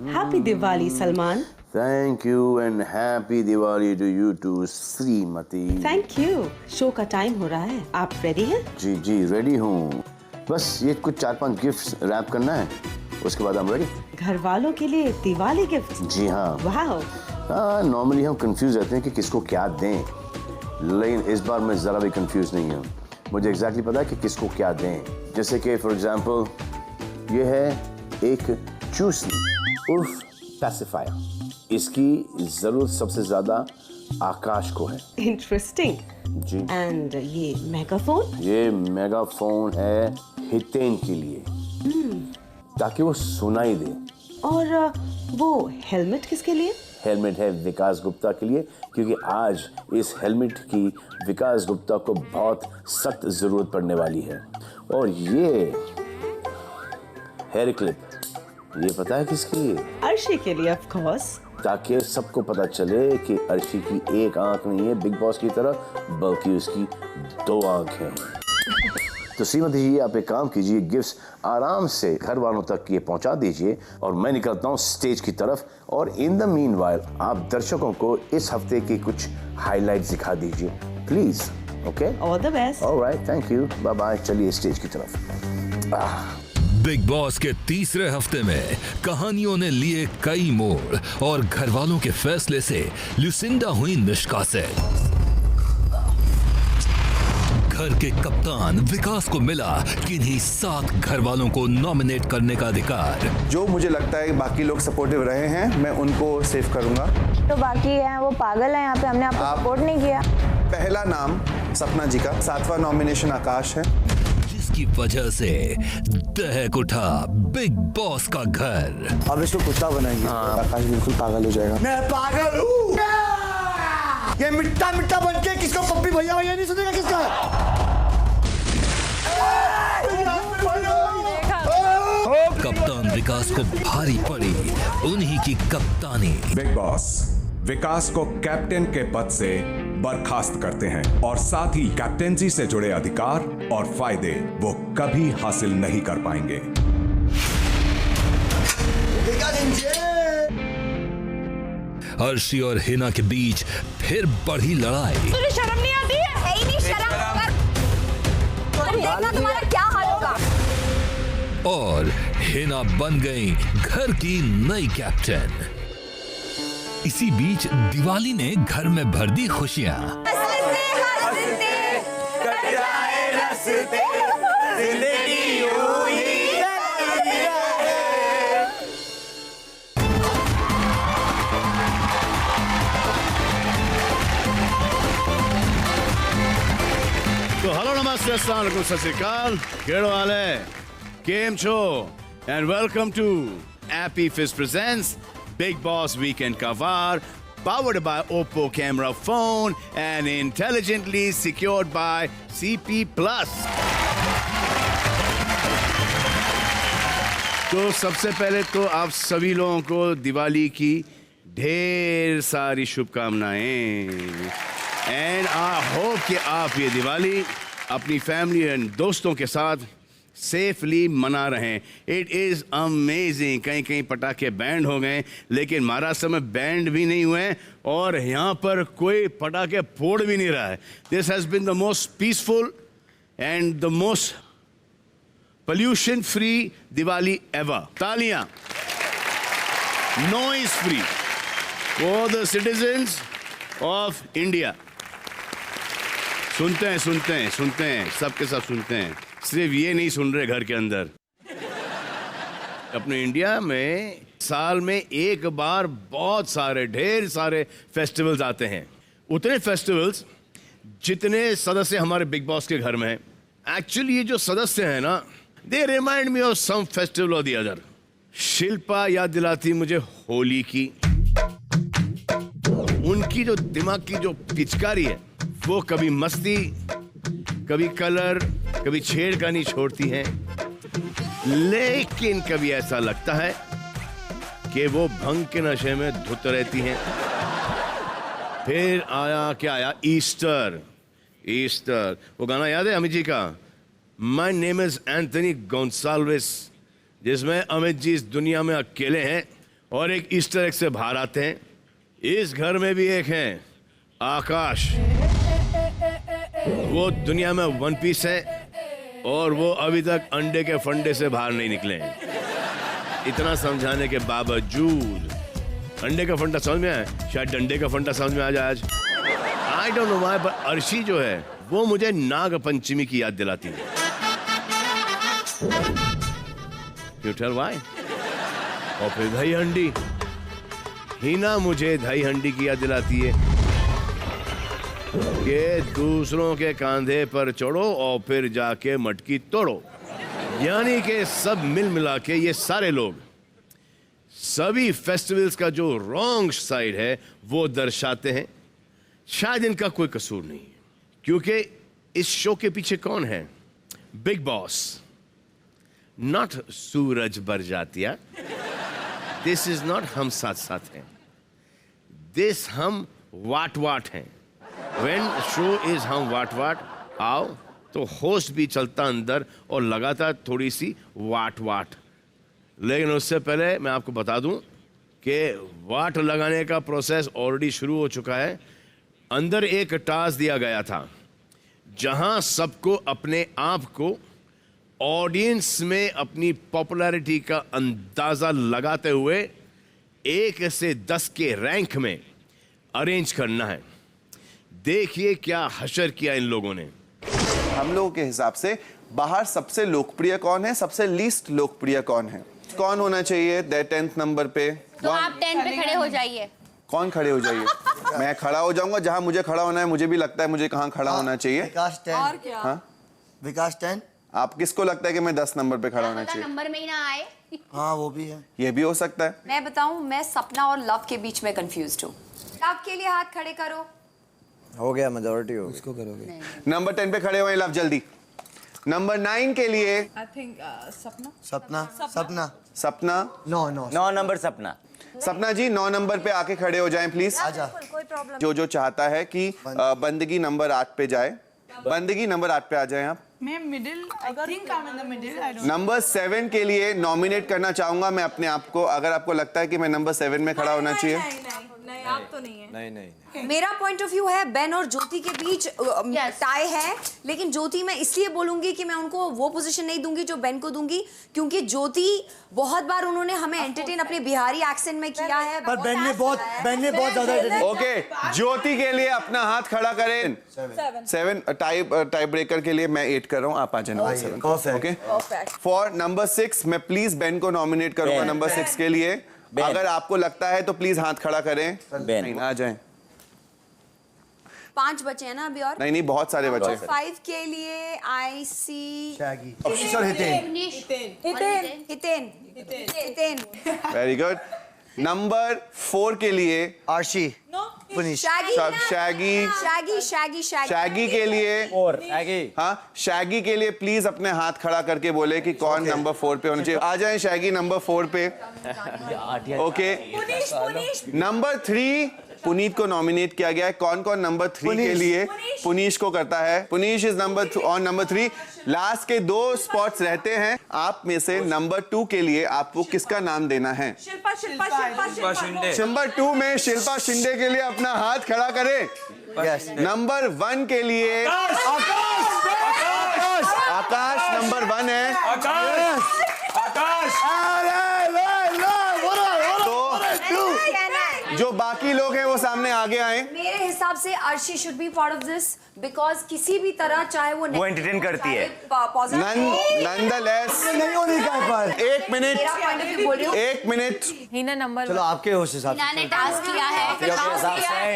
Happy Diwali Salman. Thank you and happy Diwali to you too, Shrimati. Thank you. Show का time हो रहा है, आप रेडी हैं? जी जी रेडी हूँ। बस ये कुछ 4-5 गिफ्ट्स रैप करना है, उसके बाद हम रेडी। घर वालों के लिए दिवाली गिफ्ट? जी हाँ। वाह। नॉर्मली हम कंफ्यूज रहते हैं कि किसको क्या दें, लेकिन इस बार मैं ज़रा भी कंफ्यूज नहीं हूँ। मुझे एग्जैक्टली पता है कि किसको क्या दें। जैसे कि फॉर एग्जांपल ये है एक चूसनी उर्फ पैसिफायर। इसकी ज़रूरत सबसे ज़्यादा आकाश को है। इंटरेस्टिंग जी। एंड ये मेगाफोन? ये मेगाफोन है हितेन के लिए, ताकि वो सुनाई दे। और वो हेलमेट किसके लिए? हेलमेट है विकास गुप्ता के लिए, क्योंकि आज इस हेलमेट की विकास गुप्ता को बहुत सख्त जरूरत पड़ने वाली है। और ये हेयर क्लिप, ये पता है किसके लिए? अर्शी के लिए, ऑफ कोर्स। ताकि सबको पता चले कि अर्शी की एक आंख नहीं है बिग बॉस की तरह, बल्कि उसकी 2 आंखें हैं। तो श्रीमती जी, आप एक काम कीजिए, गिफ्ट्स आराम से घर वालों तक ये पहुंचा दीजिए और मैं निकलता हूं स्टेज की तरफ। और इन द मीनवाइल आप दर्शकों को इस हफ्ते की कुछ हाइलाइट्स दिखा दीजिए please. Okay, all the best. Alright, thank you, bye bye. चलिए स्टेज की तरफ। बिग बॉस के तीसरे हफ्ते में कहानियों ने लिए कई मोड़ और घर वालों के फैसले से लुसिंडा हुई निष्कासित। घर के कप्तान विकास को मिला किन्हीं 7 घर वालों को नॉमिनेट करने का अधिकार। जो मुझे लगता है बाकी लोग सपोर्टिव रहे हैं, मैं उनको सेव करूंगा। तो बाकी हैं वो पागल हैं, यहाँ पे हमने आपको सपोर्ट नहीं किया। पहला नाम सपना जी का, 7वां नॉमिनेशन आकाश है, जिसकी वजह से दहक उठा बिग बॉस का घर। अब इसको कुत्ता बनाएंगे। आकाश बिल्कुल पागल हो जाएगा। मैं पागल हूँ। ये मिट्टा मिट्टा बन के किसको पप्पी भैया भैया नहीं सुनेगा किसका? कप्तान विकास को भारी पड़ी उन्हीं की कप्तानी। बिग बॉस विकास को कैप्टन के पद से बर्खास्त करते हैं और साथ ही कैप्टेंसी से जुड़े अधिकार और फायदे वो कभी हासिल नहीं कर पाएंगे। अर्शी और हिना के बीच फिर बढ़ी लड़ाई। तुझे शर्म नहीं आती है? है ही नहीं शर्म। तुम देखना तुम्हारा क्या हाल होगा। और हिना बन गई घर की नई कैप्टन। इसी बीच दिवाली ने घर में भर दी खुशियां। तो हेलो, नमस्ते, अस्सलाम वालेकुम, सत श्री अकाल, केड़ो हाल है, केम छो, and welcome to AP fish presents Bigg Boss weekend cover, powered by Oppo camera phone and intelligently secured by CP Plus. तो सबसे पहले तो आप सभी लोगों को दिवाली की ढेर सारी शुभकामनाएं एंड आई होप कि आप ये दिवाली अपनी फैमिली एंड दोस्तों के साथ सेफली मना रहे हैं। It is amazing. कहीं कहीं पटाखे बैंड हो गए, लेकिन महाराष्ट्र में बैंड भी नहीं हुए और यहाँ पर कोई पटाखे फोड़ भी नहीं रहा है। This has been the most peaceful and the most pollution free Diwali ever. तालियां। Noise free for the citizens of India. सुनते हैं सुनते हैं सुनते हैं, सबके सब सुनते हैं, सिर्फ ये नहीं सुन रहे घर के अंदर। अपने इंडिया में साल में एक बार बहुत सारे ढेर सारे फेस्टिवल्स आते हैं। उतने फेस्टिवल्स जितने सदस्य हमारे बिग बॉस के घर में हैं। एक्चुअली ये जो सदस्य हैं ना, they remind me of some festival और द अदर। शिल्पा याद दिलाती मुझे होली की। उनकी जो दिमाग की जो पिचकारी है, वो कभी मस्ती, कभी कलर, कभी छेड़खानी छोड़ती हैं, लेकिन कभी ऐसा लगता है कि वो भंग के नशे में धुत रहती हैं। फिर आया क्या आया, ईस्टर। ईस्टर, वो गाना याद है अमित जी का, my name is Anthony Gonsalves, जिसमें अमित जी इस दुनिया में अकेले हैं और एक ईस्टर एग से बाहर आते हैं। इस घर में भी एक हैं, आकाश। वो दुनिया में वन पीस है और वो अभी तक अंडे के फंडे से बाहर नहीं निकले हैं। इतना समझाने के बावजूद अंडे का फंडा समझ में आया, शायद डंडे का फंडा समझ में आ जाए आज। आई डोंट नो व्हाई, पर अर्शी जो है वो मुझे नाग पंचमी की याद दिलाती है। You tell why? और फिर दही हंडी, हिना मुझे दही हंडी की याद दिलाती है कि दूसरों के कांधे पर चढ़ो और फिर जाके मटकी तोड़ो। यानी कि सब मिल मिला के ये सारे लोग सभी फेस्टिवल्स का जो रॉन्ग साइड है वो दर्शाते हैं। शायद इनका कोई कसूर नहीं है, क्योंकि इस शो के पीछे कौन है? Big boss, not Suraj Barjatya. This is not हम साथ साथ हैं, दिस हम वाट वाट हैं। व्हेन शो इज हम वाट वाट आओ तो होस्ट भी चलता अंदर और लगातार थोड़ी सी वाट वाट। लेकिन उससे पहले मैं आपको बता दूं कि वाट लगाने का प्रोसेस ऑलरेडी शुरू हो चुका है। अंदर एक टास्क दिया गया था जहां सबको अपने आप को ऑडियंस में अपनी पॉपुलैरिटी का अंदाजा लगाते हुए 1 से 10 के रैंक में अरेंज करना है। देखिए क्या हशर किया इन लोगों ने। हम लोगों के हिसाब से बाहर सबसे लोकप्रिय कौन है, सबसे लीस्ट लोकप्रिय कौन है? कौन होना चाहिए 10th नंबर पे? तो आप 10 पे खड़े हो जाइए। कौन खड़े हो जाइए? मैं खड़ा हो जाऊंगा जहां मुझे खड़ा होना है। मुझे भी लगता है मुझे कहां खड़ा होना चाहिए। विकास 10। और क्या? हाँ? विकास 10। आप किसको लगता है कि मैं 10 नंबर पे खड़ा होना पता चाहिए? नंबर में ही ना आए। हाँ वो भी है। ये भी हो सकता है। मैं बताऊं, मैं सपना और लव के बीच में कंफ्यूज्ड हूँ। लव के लिए हाथ खड़े करो। हो गया, मेजॉरिटी हो गई। उसको करोगे। नंबर 10 पे खड़े हुए लव, जल्दी। नंबर 9 के लिए सपना। सपना। सपना। 9 नंबर सपना। सपना जी 9 नंबर पे आके खड़े हो जाएं प्लीज। आजा। कोई प्रॉब्लम। जो चाहता है कि बंदगी नंबर 8 पे जाए, बंदगी नंबर 8 पे आ जाएं आप। मैं middle, I think I am in the middle, I don't. Number 7 के लिए नॉमिनेट करना चाहूंगा मैं अपने आप को। अगर आपको लगता है कि मैं नंबर 7 में खड़ा होना चाहिए। नहीं, आप तो नहीं है। नहीं। मेरा पॉइंट ऑफ व्यू है बेन और ज्योति के बीच टाई है, लेकिन ज्योति मैं इसलिए बोलूंगी कि मैं उनको वो पोजीशन नहीं दूंगी जो बेन को दूंगी, क्योंकि ज्योति बहुत बार उन्होंने हमें एंटरटेन अपने बिहारी एक्सेंट में किया है। पर बेन ने बहुत ज्यादा। ओके, ज्योति के लिए अपना हाथ खड़ा करें। 7 टाई ब्रेकर के लिए मैं 8 कर रहा हूँ, आप आ जाए। ओके, फॉर नंबर 6 मैं प्लीज बेन को नॉमिनेट करूंगा नंबर 6 के लिए। अगर आपको लगता है तो प्लीज हाथ खड़ा करें। नहीं, आ जाएं। 5 बचे हैं ना अभी और? नहीं, बहुत सारे बचे। 5 के लिए I see Hiten. Very good. Number 4 के लिए आर्शी। शैगी के लिए। हाँ, शैगी के लिए प्लीज अपने हाथ खड़ा करके बोले कि कौन नंबर 4 पे होना चाहिए। आ जाएं शैगी नंबर 4 पे। ओके, नंबर 3 पुनीत को नॉमिनेट किया गया है। कौन कौन नंबर 3 के लिए पुनीश को करता है? Puneesh is number 3। लास्ट के 2 स्पॉट्स रहते हैं। आप में से नंबर 2 के लिए आपको किसका नाम देना है? शिल्पा शिंदे। नंबर 2 में शिल्पा शिंदे के लिए अपना हाथ खड़ा करें। नंबर 1 के लिए आकाश नंबर 1 है। जो बाकी लोग हैं वो सामने आगे आए। मेरे हिसाब से Arshi should be part of this, because किसी भी तरह चाहे वो एंटरटेन करती है। नंदलेस नहीं होने का पर 1 मिनट। मेरा पॉइंट ऑफ व्यू बोल रही हूँ। 1 मिनट। हिना नंबर। चलो आपके होश हिसाब से। हिना ने टास्क किया है।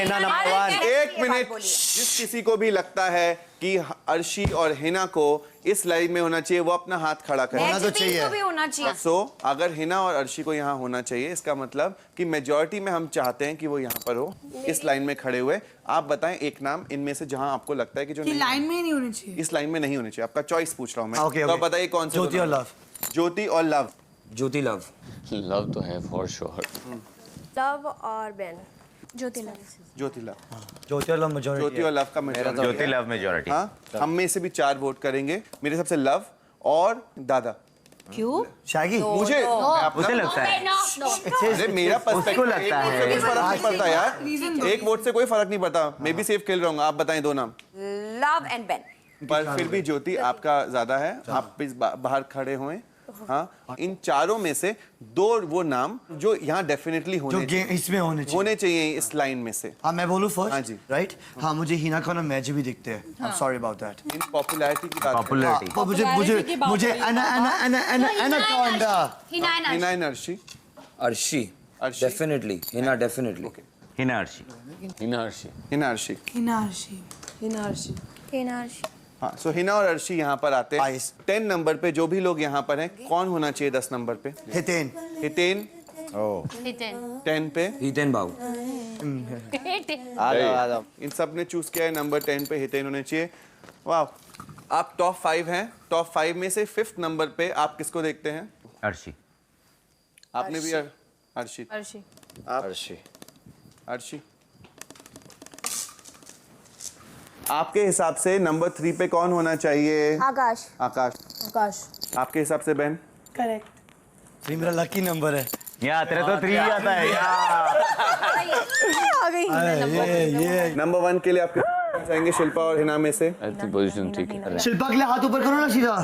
हिना नंबर 1। 1 मिनट। जिस किसी को भी लगता है कि अर्शी और हिना को इस लाइन में होना चाहिए, वो अपना हाथ खड़ा करे। होना तो चाहिए। भी होना चाहिए। सो अगर हिना और अर्शी को यहाँ होना चाहिए, इसका मतलब कि मेजॉरिटी में हम चाहते हैं कि वो यहाँ पर हो, इस लाइन में खड़े हुए। आप बताएं एक नाम इनमें से जहाँ आपको लगता है कि जो लाइन में नहीं होनी चाहिए। इस लाइन में नहीं होनी चाहिए। आपका चॉइस पूछ रहा हूँ मैं। Okay, तो okay. बताइए कौन से? ज्योति और लव। ज्योति और लव। ज्योति लव। लव तो है फॉर श्योर। लव और बेन। ज्योति लव ज्योति लव ज्योति और लव majority ज्योति और लव का मेजॉरिटी। ज्योति लव मेजॉरिटी। हाँ, हम में से भी 4 वोट करेंगे। मेरे हिसाब से लव और दादा। क्यों? शैगी मुझे मुझे लगता है अरे मेरा उसको लगता है कोई फर्क नहीं पड़ता यार, एक वोट से कोई फर्क नहीं पड़ता। मैं भी सेफ खेल रहा हूँ। आप बताएं 2 नाम। Love and Ben. पर फिर भी ज्योति आपका ज्यादा है, आप इस बाहर खड़े हुए। हाँ, इन चारों में से 2 वो नाम जो यहाँ डेफिनेटली इसमें होने चाहिए इस लाइन में से। हाँ मैं बोलूँ फर्स्ट। हाँ जी। राइट। हाँ मुझे हिना खान और मैजी भी दिखते हैं। Sorry about that. In popularity की बात पॉपुलैरिटी मुझे anaconda Hina and Arshi. Arshi definitely Hina definitely Hina Arshi Hina Arshi Hina Arshi हाँ, सो हिना और अर्शी यहाँ पर आते हैं। 10 नंबर पे जो भी लोग यहाँ पर हैं, कौन होना चाहिए 10 नंबर पे? हितेन। हितेन 10 पे हितेन बाबू इन सब ने चूज किया है नंबर 10 पे हितेन होने चाहिए। वाह, आप टॉप 5 हैं। टॉप 5 में से 5th नंबर पे आप किसको देखते हैं? अर्शी। आपने भी अर्शी। अर्शी आपके हिसाब से नंबर 3 पे कौन होना चाहिए? आकाश। आकाश आपके हिसाब से बहन? करेक्ट। 3 मेरा लकी नंबर है। यहाँ तेरे तो 3 आता है आ गई। नंबर 1 के लिए आप चाहेंगे शिल्पा और हिना में से? पोजीशन ठीक है। शिल्पा के लिए हाथ ऊपर करो ना सीधा।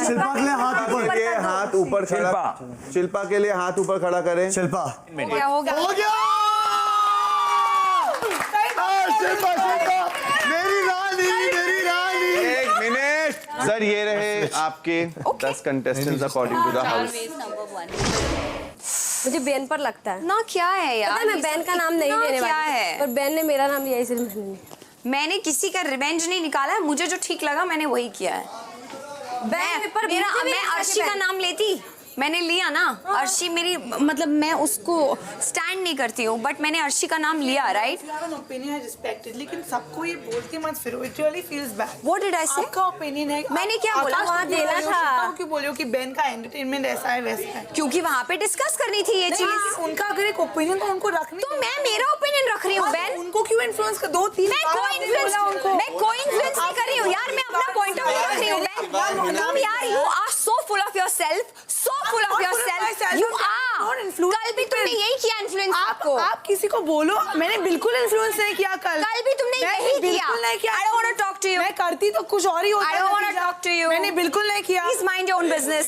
शिल्पा के लिए हाथ ऊपर। ये हाथ ऊपर खड़ा। शिल्पा के लिए हाथ ऊपर खड़ा करें। शिल्पा क्या होगा? हो गया। शिल्पा मेरी रानी। 1 मिनट सर, ये रहे आपके 10 contestants according to the house. मुझे बेन पर लगता है ना क्या है यार? पता है, मैं बेन का नाम नहीं लेने क्या वाली है? पर बेन ने मेरा नाम लिया इसलिए मैंने किसी का रिवेंज नहीं निकाला है। मुझे जो ठीक लगा मैंने वही किया है। मैं अर्शी का नाम लेती, मैंने लिया ना। अर्शी मेरी मतलब मैं उसको स्टैंड नहीं करती हूँ, बट मैंने अर्शी का नाम लिया, राइट? ओपिनियन है रिस्पेक्टेड, लेकिन सबको ये बोल के मत फिरो। It really feels bad. What did I से? आपका ओपिनियन है। मैंने क्या बोला? वहाँ देना था। क्यों बोलियो कि बेन का एंटरटेनमेंट ऐसा है वैसा है? क्योंकि वहाँ पे डिस्कस करनी थी ये चीज। उनका अगर एक ओपिनियन तो उनको रखनी। तो मैं मेरा ओपिनियन रख रही हूँ बेन। उनको क्यों इन्फ्लुएंस कर? 2-3 मैं कोई इन्फ्लुएंस नहीं कर रही हूँ यार। मैं अपना पॉइंट ऑफ व्यू रख रही हूँ बेन। तुम यार you are so full of yourself, so full of yourself. You are. कल भी तुमने यही किया इन्फ्लुएंस। आप किसी को बोलो, मैंने बिल्कुल इन्फ्लुएंस नहीं किया। कल भी तुमने यही किया। बिल्कुल नहीं किया। I don't want to talk to you. मैं करती तो कुछ और ही होता। I don't want to talk to you. मैंने बिल्कुल नहीं किया। Please mind your own business.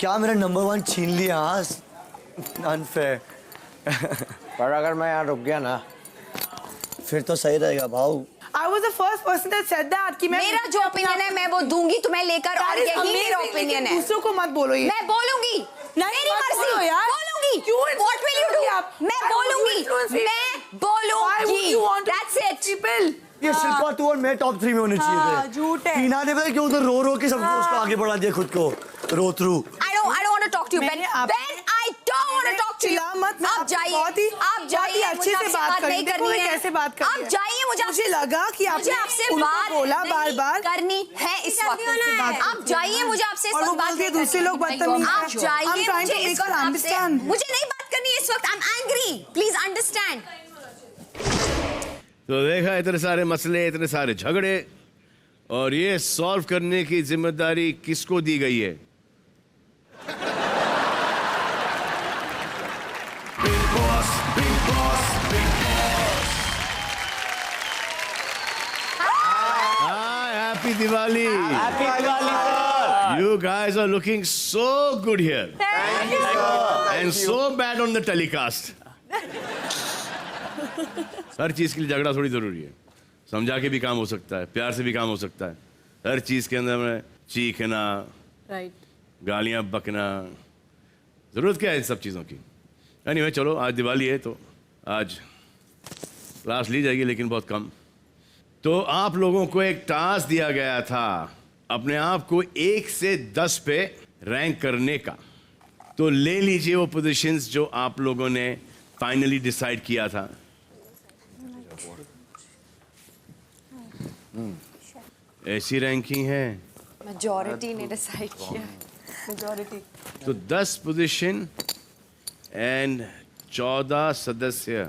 क्या मेरा नंबर 1 छीन लिया? अनफेयर। पर अगर मैं यहाँ रुक गया ना फिर तो सही रहेगा भाऊ। I was the first person that said that कि मैं मेरा जो ओपिनियन है मैं वो दूंगी तुम्हें लेकर, और यही मेरा ओपिनियन है। दूसरों को मत बोलो ये। मैं बोलूंगी, मेरी मर्जी यार। बोलूंगी। क्यों? What will you do? मैं बोलूंगी, मैं बोलूंगी। That's it. People. ये शिल्पा तू और मैं टॉप 3 में होने चाहिए थे। झूठ है। टीना ने पता क्यों उधर रो के सब उसको आगे बढ़ा दिया खुद को रो through. I don't want to talk to you, Ben. Ben, I don't want to talk to you. आप जाइए, आप जाइए। अच्छे से बात नहीं करनी है। कैसे बात करनी है? आप जाइए। मुझे लगा कि मुझे आपसे बात बोला बार-बार करनी है इस वक्त। आप जाइए, मुझे आपसे इस वक्त बात नहीं करनी। दूसरे लोग बदतमीज हैं। आप जाइए, मुझे इस वक्त आपसे मुझे नहीं बात करनी है इस वक्त। I'm angry. Please understand. तो देखा इतने सारे मसले, इतने सारे झगड़े, और ये सॉल्व करने की जिम्मेदारी किसको दी गई है? Happy Diwali! Happy Diwali! You guys are looking so good here. Thank you. And so bad on the telecast. हर चीज के लिए झगड़ा थोड़ी जरूरी है। समझा के भी काम हो सकता है, प्यार से भी काम हो सकता है। हर चीज के अंदर में चीखना, गालियां बकना, जरूरत क्या है इन सब चीजों की? एनीवे, चलो आज दिवाली है तो आज क्लास ली जाएगी, लेकिन बहुत कम। तो आप लोगों को एक टास्क दिया गया था अपने आप को 1 से 10 पे रैंक करने का। तो ले लीजिए वो पोजीशंस जो आप लोगों ने फाइनली डिसाइड किया था। ऐसी रैंकिंग है, मेजॉरिटी ने डिसाइड किया। मेजॉरिटी। तो 10 पोजीशन एंड 14 सदस्य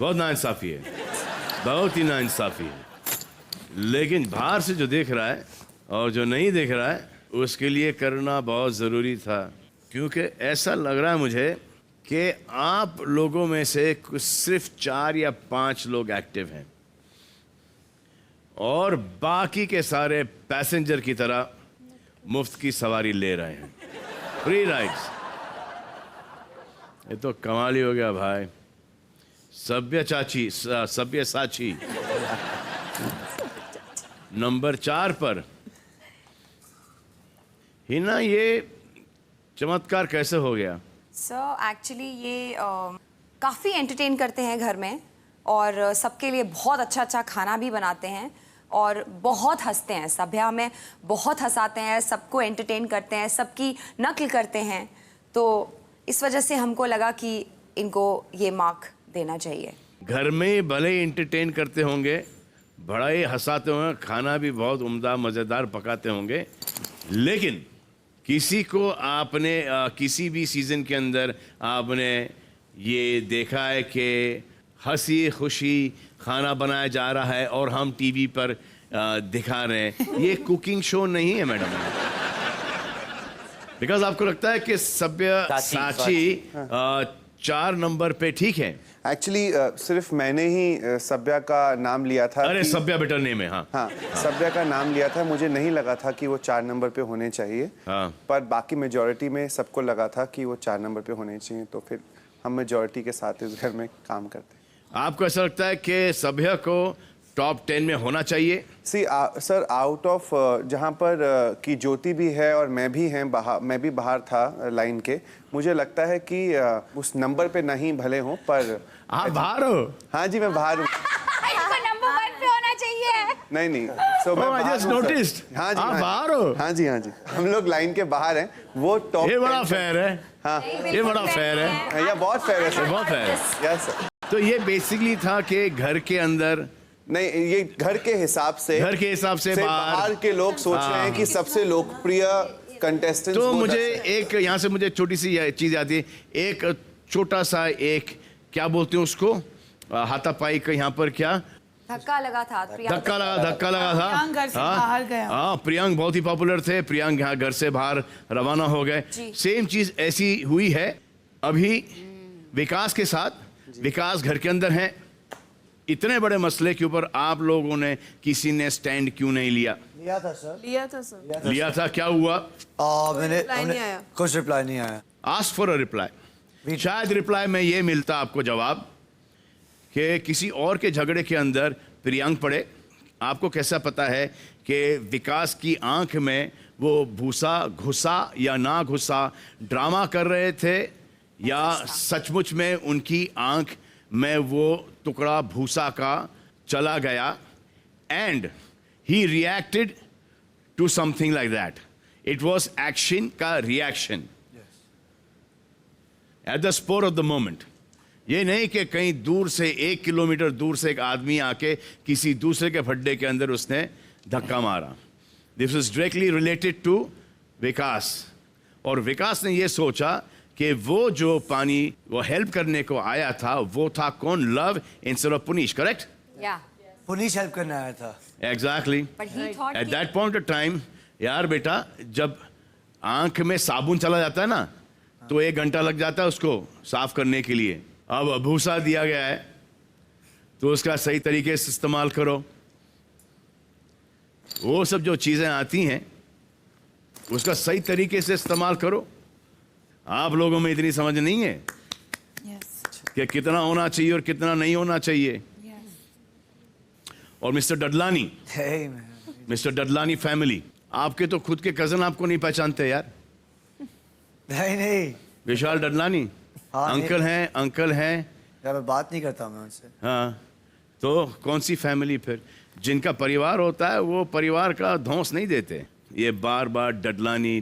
बहुत नाइंसाफी है, बहुत ही नाइंसाफी है। लेकिन बाहर से जो देख रहा है और जो नहीं देख रहा है उसके लिए करना बहुत ज़रूरी था, क्योंकि ऐसा लग रहा है मुझे कि आप लोगों में से कुछ सिर्फ 4 या 5 लोग एक्टिव हैं और बाकी के सारे पैसेंजर की तरह मुफ्त की सवारी ले रहे हैं, फ्री राइड्स। ये तो कमाल ही हो गया भाई। सभ्य साची नंबर 4 पर। हिना, ये चमत्कार कैसे हो गया? सर एक्चुअली ये काफ़ी एंटरटेन करते हैं घर में और सबके लिए बहुत अच्छा खाना भी बनाते हैं और बहुत हंसते हैं। सभ्या में बहुत हंसाते हैं, सबको एंटरटेन करते हैं, सबकी नकल करते हैं। तो इस वजह से हमको लगा कि इनको ये मार्क देना चाहिए। घर में भले ही एंटरटेन करते होंगे, बड़ा ही हंसाते होंगे, खाना भी बहुत उम्दा मज़ेदार पकाते होंगे, लेकिन किसी को आपने किसी भी सीज़न के अंदर आपने ये देखा है कि हंसी खुशी खाना बनाया जा रहा है और हम टीवी पर दिखा रहे हैं? ये कुकिंग शो नहीं है मैडम। बिकॉज आपको लगता है कि सभ्य साची 4 नंबर पे ठीक है? एक्चुअली सिर्फ मैंने ही सभ्या का नाम लिया था। अरे सभ्या बेटर नेम है। हाँ, सभ्या का नाम लिया था। मुझे नहीं लगा था कि वो 4 नंबर पे होने चाहिए। हाँ। पर बाकी मेजॉरिटी में सबको लगा था कि वो 4 नंबर पे होने चाहिए, तो फिर हम मेजॉरिटी के साथ इस घर में काम करते हैं। आपको ऐसा लगता है कि सभ्या को टॉप 10 में होना चाहिए? सर आउट ऑफ जहाँ पर की ज्योति भी है और मैं भी मैं भी बाहर था लाइन के, मुझे लगता है कि उस नंबर पे नहीं भले हो, पर आप बाहर हो? हाँ जी, मैं बाहर हूँ। नंबर 1 पे होना चाहिए। नहीं सो मैं बाहर हूँ। हाँ जी, आप बाहर हो? हाँ जी, हम लोग लाइन के बाहर हैं। वो टॉप, ये बड़ा फेयर है। हाँ, ये बड़ा फेयर है। ये बहुत फेयर है सर, बहुत फेयर है। Yes sir. तो ये बेसिकली था कि घर के अंदर नहीं, ये घर के हिसाब से बाहर के लोग सोच रहे हैं कि सबसे लोकप्रिय कंटेस्टेंट। तो मुझे एक यहाँ से मुझे छोटी सी चीज आती है, एक छोटा सा एक क्या बोलते हैं उसको, हाथापाई का यहाँ पर क्या धक्का लगा था। धक्का लगा था। प्रियांक घर से बाहर गया। हाँ, प्रियांक बहुत ही पॉपुलर थे। प्रियांक यहाँ घर से बाहर रवाना हो गए। सेम चीज ऐसी हुई है अभी विकास के साथ। विकास घर के अंदर हैं। इतने बड़े मसले के ऊपर आप लोगों ने किसी ने स्टैंड क्यों नहीं लिया? लिया था सर। लिया था, क्या हुआ? कुछ रिप्लाई नहीं आया। Ask for a reply. शायद रिप्लाई में ये मिलता आपको जवाब कि किसी और के झगड़े के अंदर प्रियांक पड़े। आपको कैसा पता है कि विकास की आंख में वो भूसा घुसा या ना घुसा? ड्रामा कर रहे थे या सचमुच में उनकी आंख में वो टुकड़ा भूसा का चला गया and he reacted to something like that? It was action का reaction at the spur of the moment. ये नहीं कि कहीं दूर से 1 किलोमीटर दूर से एक आदमी आके किसी दूसरे के फड्डे के अंदर उसने धक्का मारा। This is directly related to Vikas. और विकास ने ये सोचा कि वो जो पानी वो हेल्प करने को आया था वो था कौन? Love instead of Puneesh, correct? Puneesh help करने आया था। Exactly. At that point of time, यार बेटा, जब आंख में साबुन चला जाता है ना तो 1 घंटा लग जाता है उसको साफ करने के लिए। अब भूसा दिया गया है तो उसका सही तरीके से इस्तेमाल करो। वो सब जो चीजें आती हैं उसका सही तरीके से इस्तेमाल करो। आप लोगों में इतनी समझ नहीं है कि कितना होना चाहिए और कितना नहीं होना चाहिए। और mister Dadlani, mister Dadlani family, आपके तो खुद के कजन आपको नहीं पहचानते यार। नहीं विशाल डडलानी। हाँ, अंकल हैं यार, मैं बात नहीं करता मैं उनसे। हाँ, तो कौन सी फैमिली फिर? जिनका परिवार होता है वो परिवार का धौंस नहीं देते। ये बार बार डडलानी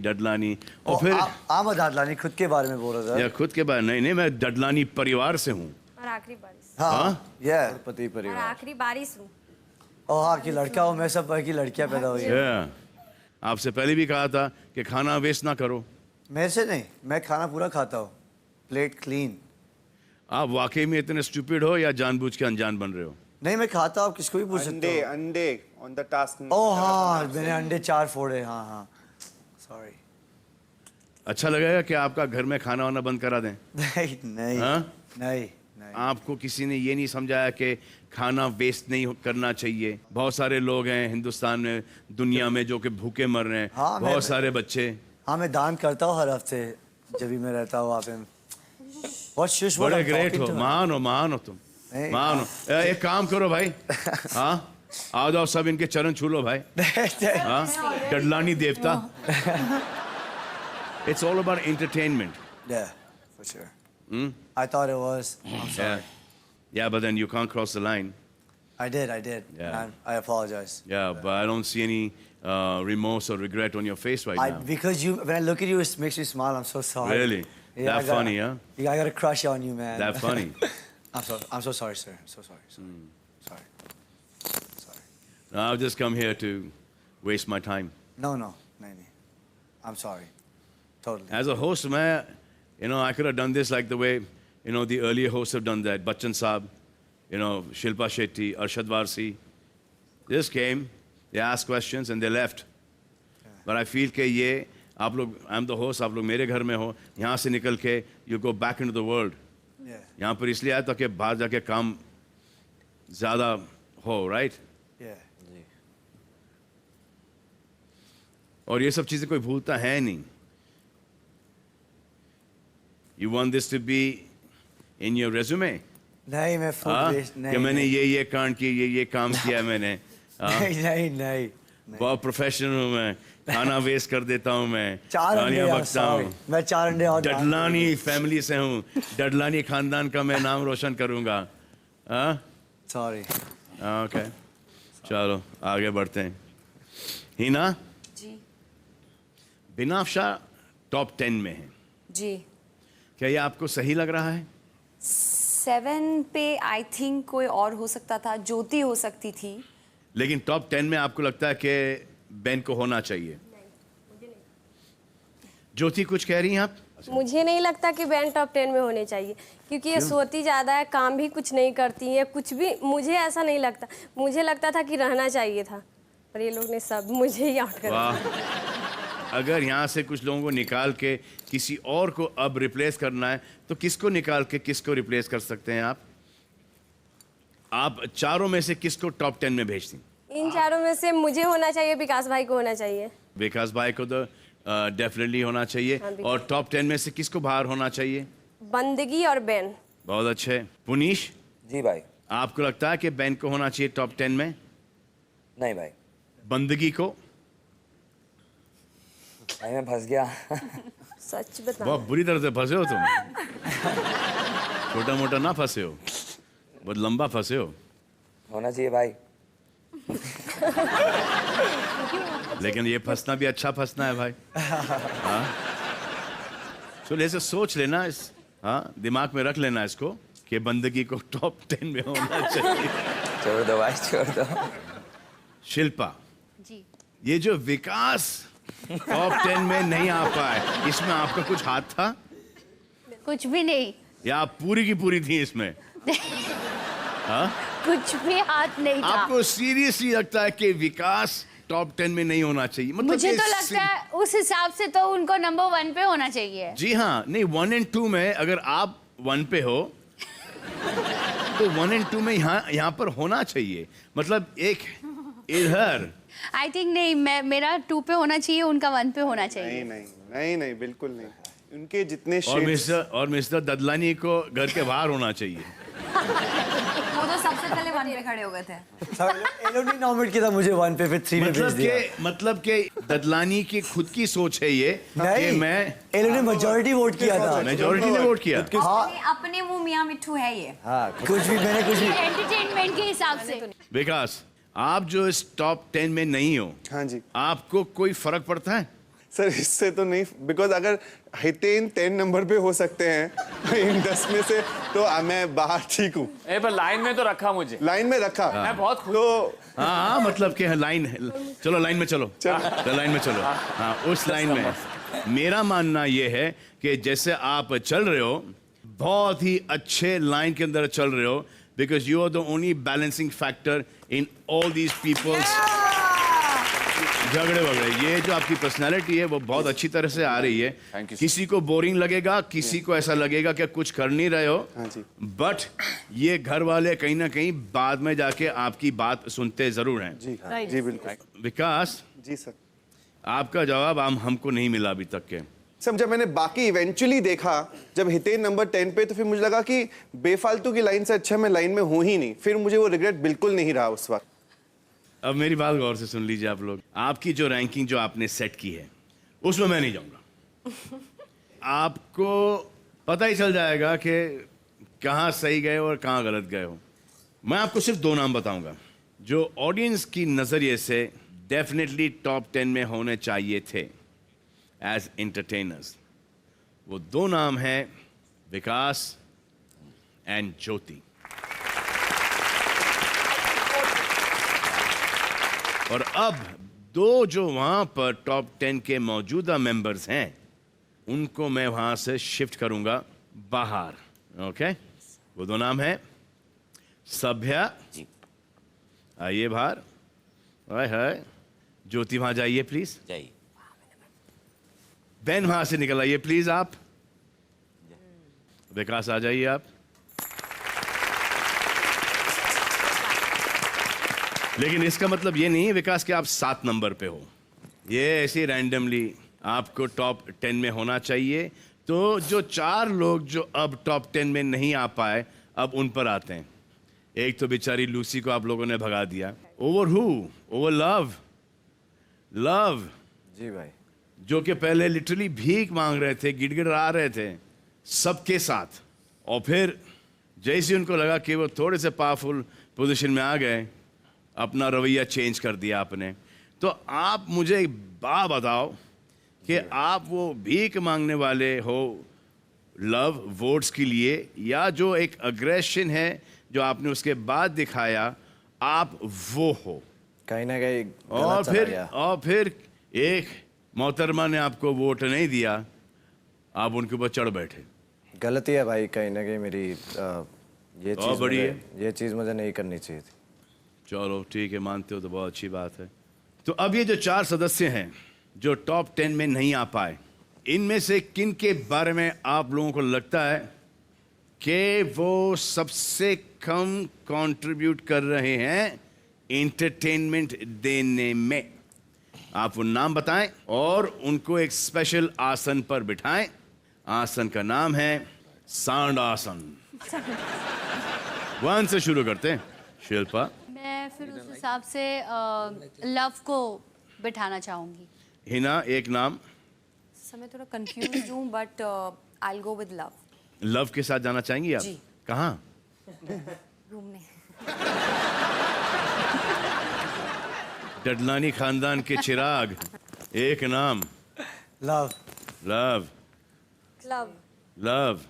और फिर आप डडलानी खुद के बारे में बोल रहा था। या खुद के बारे नहीं, मैं डडलानी परिवार से हूँ। और आखिरी बारिश। हाँ, ये पति परिवार। और आखिरी बारिश हूँ। और हाँ, की लड़का हूँ मैं, सब भाई की लड़कियाँ पैदा हुई है। आपसे पहले भी कहा था कि खाना वेस्ट ना करो। मेरे से नहीं, मैं खाना पूरा खाता हूँ, प्लेट क्लीन। आप वाकई में इतने स्टूपिड हो या जानबूझ के अनजान बन रहे हो? नहीं मैं खाता हूँ, किसको भी पूछ सकते अंडे हो। अंडे ऑन द टास्क। ओह हाँ, मैंने अंडे 4 फोड़े। हाँ हाँ, सॉरी। अच्छा लगेगा कि आपका घर में खाना वाना बंद करा दें? नहीं नहीं हाँ? नहीं नहीं। आपको किसी ने ये नहीं समझाया कि खाना वेस्ट नहीं करना चाहिए? बहुत सारे लोग हैं हिंदुस्तान में, दुनिया में, जो कि भूखे मर रहे हैं। हाँ, बहुत सारे बच्चे। हाँ मैं दान करता हूँ हर हफ्ते जब भी मैं रहता हूँ वहाँ पे। What shush, what बड़े I'm ग्रेट talking हो, to? महान हो तुम, नहीं, महान हो। एक काम करो भाई, हाँ आ जाओ सब इनके चरण छू लो भाई। हाँ, डडलानी देवता। It's all about entertainment. Yeah, for sure. I thought it was. I'm sorry. Yeah, but then you can't cross the line. I did. Yeah. And I apologize. Yeah, but I don't see any remorse or regret on your face right now. Because when I look at you, it makes me smile. I'm so sorry. Really? Yeah, That funny, huh? Yeah, I got a crush on you, man. That funny. I'm so sorry, sir. So sorry. Sorry. No, I've just come here to waste my time. No. I'm sorry. Totally. As a host, man, I could have done this like the way, the earlier hosts have done that. Bachchan Saab, Shilpa Shetty, Arshad Varsi. They just came, they asked questions and they left. But I feel कि ये आप लोग, I'm the host, आप लोग मेरे घर में हो, यहाँ से निकल के you go back into the world. Yeah. यहाँ पर इसलिए आया ताकि बाहर जाके काम ज़्यादा हो, right? Yeah. और ये सब चीज़ें कोई भूलता है नहीं. You want this to be in your resume? नहीं मैं हाँ? नहीं कि मैंने ये कांड किया, ये काम किया मैंने. नहीं. बहुत प्रोफेशनल हूँ मैं, खाना वेस्ट कर देता हूँ मैं, 4 अंडे गालियाँ यार, बकता हूँ. मैं 4 अंडे और डडलानी फैमिली से हूँ, डडलानी खानदान का मैं नाम रोशन करूँगा. हाँ? Sorry. ओके, चलो आगे बढ़ते हैं. हिना जी. बिनाफ्शा टॉप 10 में है. जी. क्या ये आपको सही लग रहा है? 7 पे आई थिंक कोई और हो सकता था, ज्योति हो सकती थी. लेकिन टॉप 10 में आपको लगता है कि बेन को होना चाहिए? ज्योति कुछ कह रही हैं आप? मुझे नहीं लगता कि बेन टॉप 10 में होने चाहिए, क्योंकि ये सोती ज़्यादा है, काम भी कुछ नहीं करती है, कुछ भी. मुझे ऐसा नहीं लगता. मुझे लगता था कि रहना चाहिए था, पर ये लोग ने सब मुझे ही आउट कर दिया. अगर यहाँ से कुछ लोगों को निकाल के किसी और को अब रिप्लेस करना है, तो किसको निकाल के किसको रिप्लेस कर सकते हैं आप? आप चारों में से किसको टॉप 10 में भेजती? इन चारों में से मुझे होना चाहिए, विकास भाई को होना चाहिए. विकास भाई को तो डेफिनेटली होना चाहिए. और टॉप 10 में से किसको बाहर होना चाहिए? बंदगी और बेन. बहुत अच्छे. पुनीश जी भाई. आपको लगता है कि बेन को होना चाहिए टॉप 10 में? नहीं भाई. बंदगी को? भाई मैं फंस गया. सच बता. बहुत बुरी तरह से फंसे हो तुम. छोटा मोटा ना फंसे हो, बहुत लंबा फंसे हो. होना चाहिए भाई. लेकिन ये फंसना भी अच्छा फंसना है भाई. हाँ, चलो ऐसे सोच लेना, इस दिमाग में रख लेना इसको कि बंदगी को टॉप 10 में होना चाहिए. छोड़ दो भाई, छोड़ दो. शिल्पा जी. ये जो विकास टॉप 10 में नहीं आ पाए, इसमें आपका कुछ हाथ था? कुछ भी नहीं. या आप पूरी की पूरी थी इसमें? हाँ? कुछ भी हाथ नहीं था. आपको सीरियसली लगता है कि विकास टॉप 10 में नहीं होना चाहिए? मतलब मुझे तो लगता है उस हिसाब से तो उनको नंबर 1 पे होना चाहिए. जी हाँ. नहीं, 1 और 2 में अगर आप 1 पे हो तो 1 और 2 में यहाँ पर होना चाहिए. मतलब एक इधर. आई थिंक नहीं, मेरा 2 पे होना चाहिए, उनका 1 पे होना चाहिए. नहीं बिल्कुल नहीं. उनके जितने और मिस्टर ददलानी को घर के बाहर होना चाहिए. वो तो सबसे पहले 1 पे खड़े हो गए थे. एलोनी नॉमिनेट किया था मुझे 1 पे, फिर 3 में भेज दिया. मतलब के ददलानी की खुद की सोच है ये कि मैं. एलोनी मेजॉरिटी वोट किया था. मेजॉरिटी ने वोट किया. अपने मुंह मियां मिट्ठू है ये. हाँ, कुछ भी मैंने कुछ भी. एंटरटेनमेंट के हिसाब से. विकास, आप जो इस टॉप 10 में नहीं हो, हाँ जी, आपको कोई फर्क पड़ता है? सर इससे तो नहीं, बिकॉज अगर हितेन 10 नंबर पे हो सकते हैं इन 10 में से, तो मैं बाहर ठीक हूँ. पर लाइन में तो रखा मुझे. लाइन में रखा. मैं बहुत तो हाँ, मतलब कि लाइन, चलो लाइन में चलो. लाइन में चलो. हाँ, उस लाइन में. मेरा मानना ये है कि जैसे आप चल रहे हो, बहुत ही अच्छे लाइन के अंदर चल रहे हो, because you are the only balancing factor in all these peoples झगड़े वगड़े। ये जो आपकी पर्सनालिटी है वो बहुत अच्छी तरह से आ रही है। किसी को बोरिंग लगेगा, किसी को ऐसा लगेगा कि कुछ कर नहीं रहे हो, बट ये घर वाले कहीं ना कहीं बाद में जाके आपकी बात सुनते जरूर हैं। जी बिल्कुल। विकास जी सर, आपका जवाब हमको नहीं मिला अभी तक के। सर जब मैंने बाकी इवेंचुअली देखा, जब हितेन नंबर 10 पे, तो फिर मुझे लगा कि बेफालतू की लाइन से अच्छा मैं लाइन में हूं ही नहीं। फिर मुझे वो रिग्रेट बिल्कुल नहीं रहा उस वक्त। अब मेरी बात गौर से सुन लीजिए आप लोग। आपकी जो रैंकिंग जो आपने सेट की है उसमें मैं नहीं जाऊंगा। आपको पता ही चल जाएगा कि कहाँ सही गए और कहाँ गलत गए हो। मैं आपको सिर्फ 2 नाम बताऊंगा जो ऑडियंस की नजरिए से डेफिनेटली टॉप 10 में होने चाहिए थे एज एंटरटेनर्स। वो 2 नाम हैं विकास एंड ज्योति। और अब 2 जो वहां पर टॉप 10 के मौजूदा मेंबर्स हैं उनको मैं वहां से शिफ्ट करूंगा बाहर। ओके, वो 2 नाम हैं सभ्या, आइए बाहर। हाय ज्योति वहां जाइए प्लीज। जाइए। बेन वहां से निकल आइए प्लीज आप। विकास आ जाइए आप। लेकिन इसका मतलब ये नहीं है विकास कि आप 7 नंबर पे हो। ये ऐसे रैंडमली आपको टॉप 10 में होना चाहिए। तो जो 4 लोग जो अब टॉप 10 में नहीं आ पाए अब उन पर आते हैं। एक तो बेचारी लूसी को आप लोगों ने भगा दिया। Over who? Over Luv. Luv ji भाई, जो कि पहले लिटरली भीख मांग रहे थे, गिड़गिड़ा रहे थे सबके साथ, और फिर जैसे उनको लगा कि वो थोड़े से पावरफुल पोजीशन में आ गए, अपना रवैया चेंज कर दिया आपने। तो आप मुझे एक बात बताओ कि आप वो भीख मांगने वाले हो लव वोट्स के लिए, या जो एक अग्रेशन है जो आपने उसके बाद दिखाया आप वो हो? कहीं ना कहीं और फिर एक मोहतरमा ने आपको वोट नहीं दिया, आप उनके ऊपर चढ़ बैठे। गलती है भाई, कहीं ना कहीं मेरी ये चीज़ मुझे नहीं करनी चाहिए थी। चलो ठीक है, मानते हो तो बहुत अच्छी बात है। तो अब ये जो 4 सदस्य हैं जो टॉप 10 में नहीं आ पाए, इनमें से किन के बारे में आप लोगों को लगता है कि वो सबसे कम कंट्रीब्यूट कर रहे हैं एंटरटेनमेंट देने में? आप वो नाम बताएं और उनको एक स्पेशल आसन पर बिठाएं। आसन का नाम है सांड आसन। 1 से शुरू करते हैं। शिल्पा। मैं फिर उस हिसाब से लव को बिठाना चाहूंगी। हिना एक नाम। मैं थोड़ा कंफ्यूज हूँ, but I will go with love. Love के साथ जाना चाहेंगी आप? जी। कहाँ? घूमने। डडलानी खानदान के चिराग। एक नाम। लव। लव। लव। लव।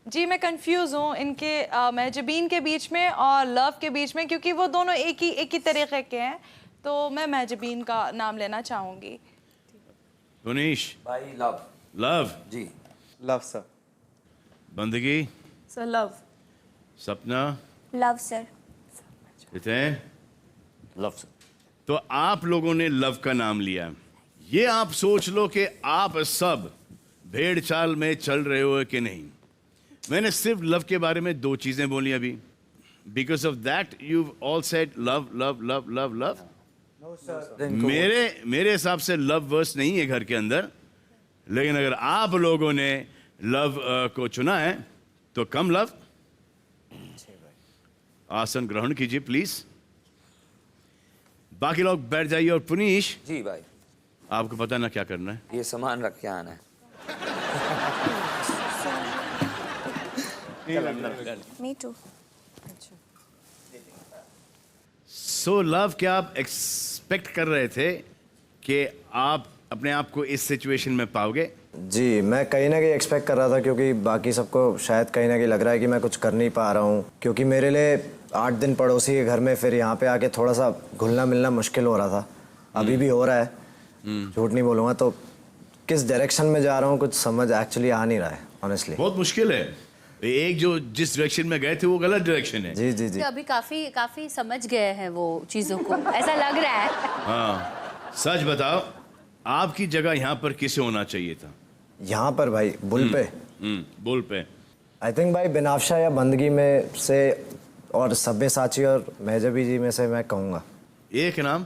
जी मैं कंफ्यूज हूँ इनके महजबीन के बीच में और लव के बीच में, क्योंकि वो दोनों एक ही तरीके के हैं। तो मैं महजबीन का नाम लेना चाहूंगी। पुनीश भाई लव। लव जी। लव सर। बंदगी। Sir Luv. Sapna. Luv sir. Hiten. Luv sir. तो आप लोगों ने लव का नाम लिया। ये आप सोच लो कि आप सब भेड़ चाल में चल रहे हो कि नहीं। मैंने सिर्फ लव के बारे में 2 चीजें बोली अभी। Because of that you all said love love love love love. मेरे हिसाब से लव वर्स नहीं है घर के अंदर, लेकिन अगर आप लोगों ने लव को चुना है तो कम लव। आसन ग्रहण कीजिए प्लीज। बाकी लोग बैठ जाइए। और पुनीश जी भाई, आपको पता ना क्या करना है? ये सामान रख के आना है। मी टू। सो लव, क्या आप एक्सपेक्ट कर रहे थे कि आप अपने आप को इस सिचुएशन में पाओगे? जी मैं कहीं ना कहीं एक्सपेक्ट कर रहा था, क्योंकि बाकी सबको शायद कहीं ना कहीं लग रहा है कि मैं कुछ कर नहीं पा रहा हूँ, क्योंकि मेरे लिए 8 दिन पड़ोसी के घर में, फिर यहाँ पे आके थोड़ा सा घुलना मिलना मुश्किल हो रहा था। अभी भी हो रहा है, झूठ नहीं बोलूँगा। तो किस डायरेक्शन में जा रहा हूँ कुछ समझ एक्चुअली आ नहीं रहा है ऑनेस्टली। बहुत मुश्किल है। एक जो जिस डायरेक्शन में गए थे वो गलत डायरेक्शन है। जी जी जी। तो अभी काफी समझ गए हैं वो चीजों को, ऐसा लग रहा है। हाँ, सच बताओ, आपकी जगह यहाँ पर किसे होना चाहिए था? यहाँ पर भाई बुल पे। बुल पे। आई थिंक भाई बिनाफ्शा या बंदगी में से, और सब्यसाची और मेहजबी जी में से मैं कहूँगा। एक नाम?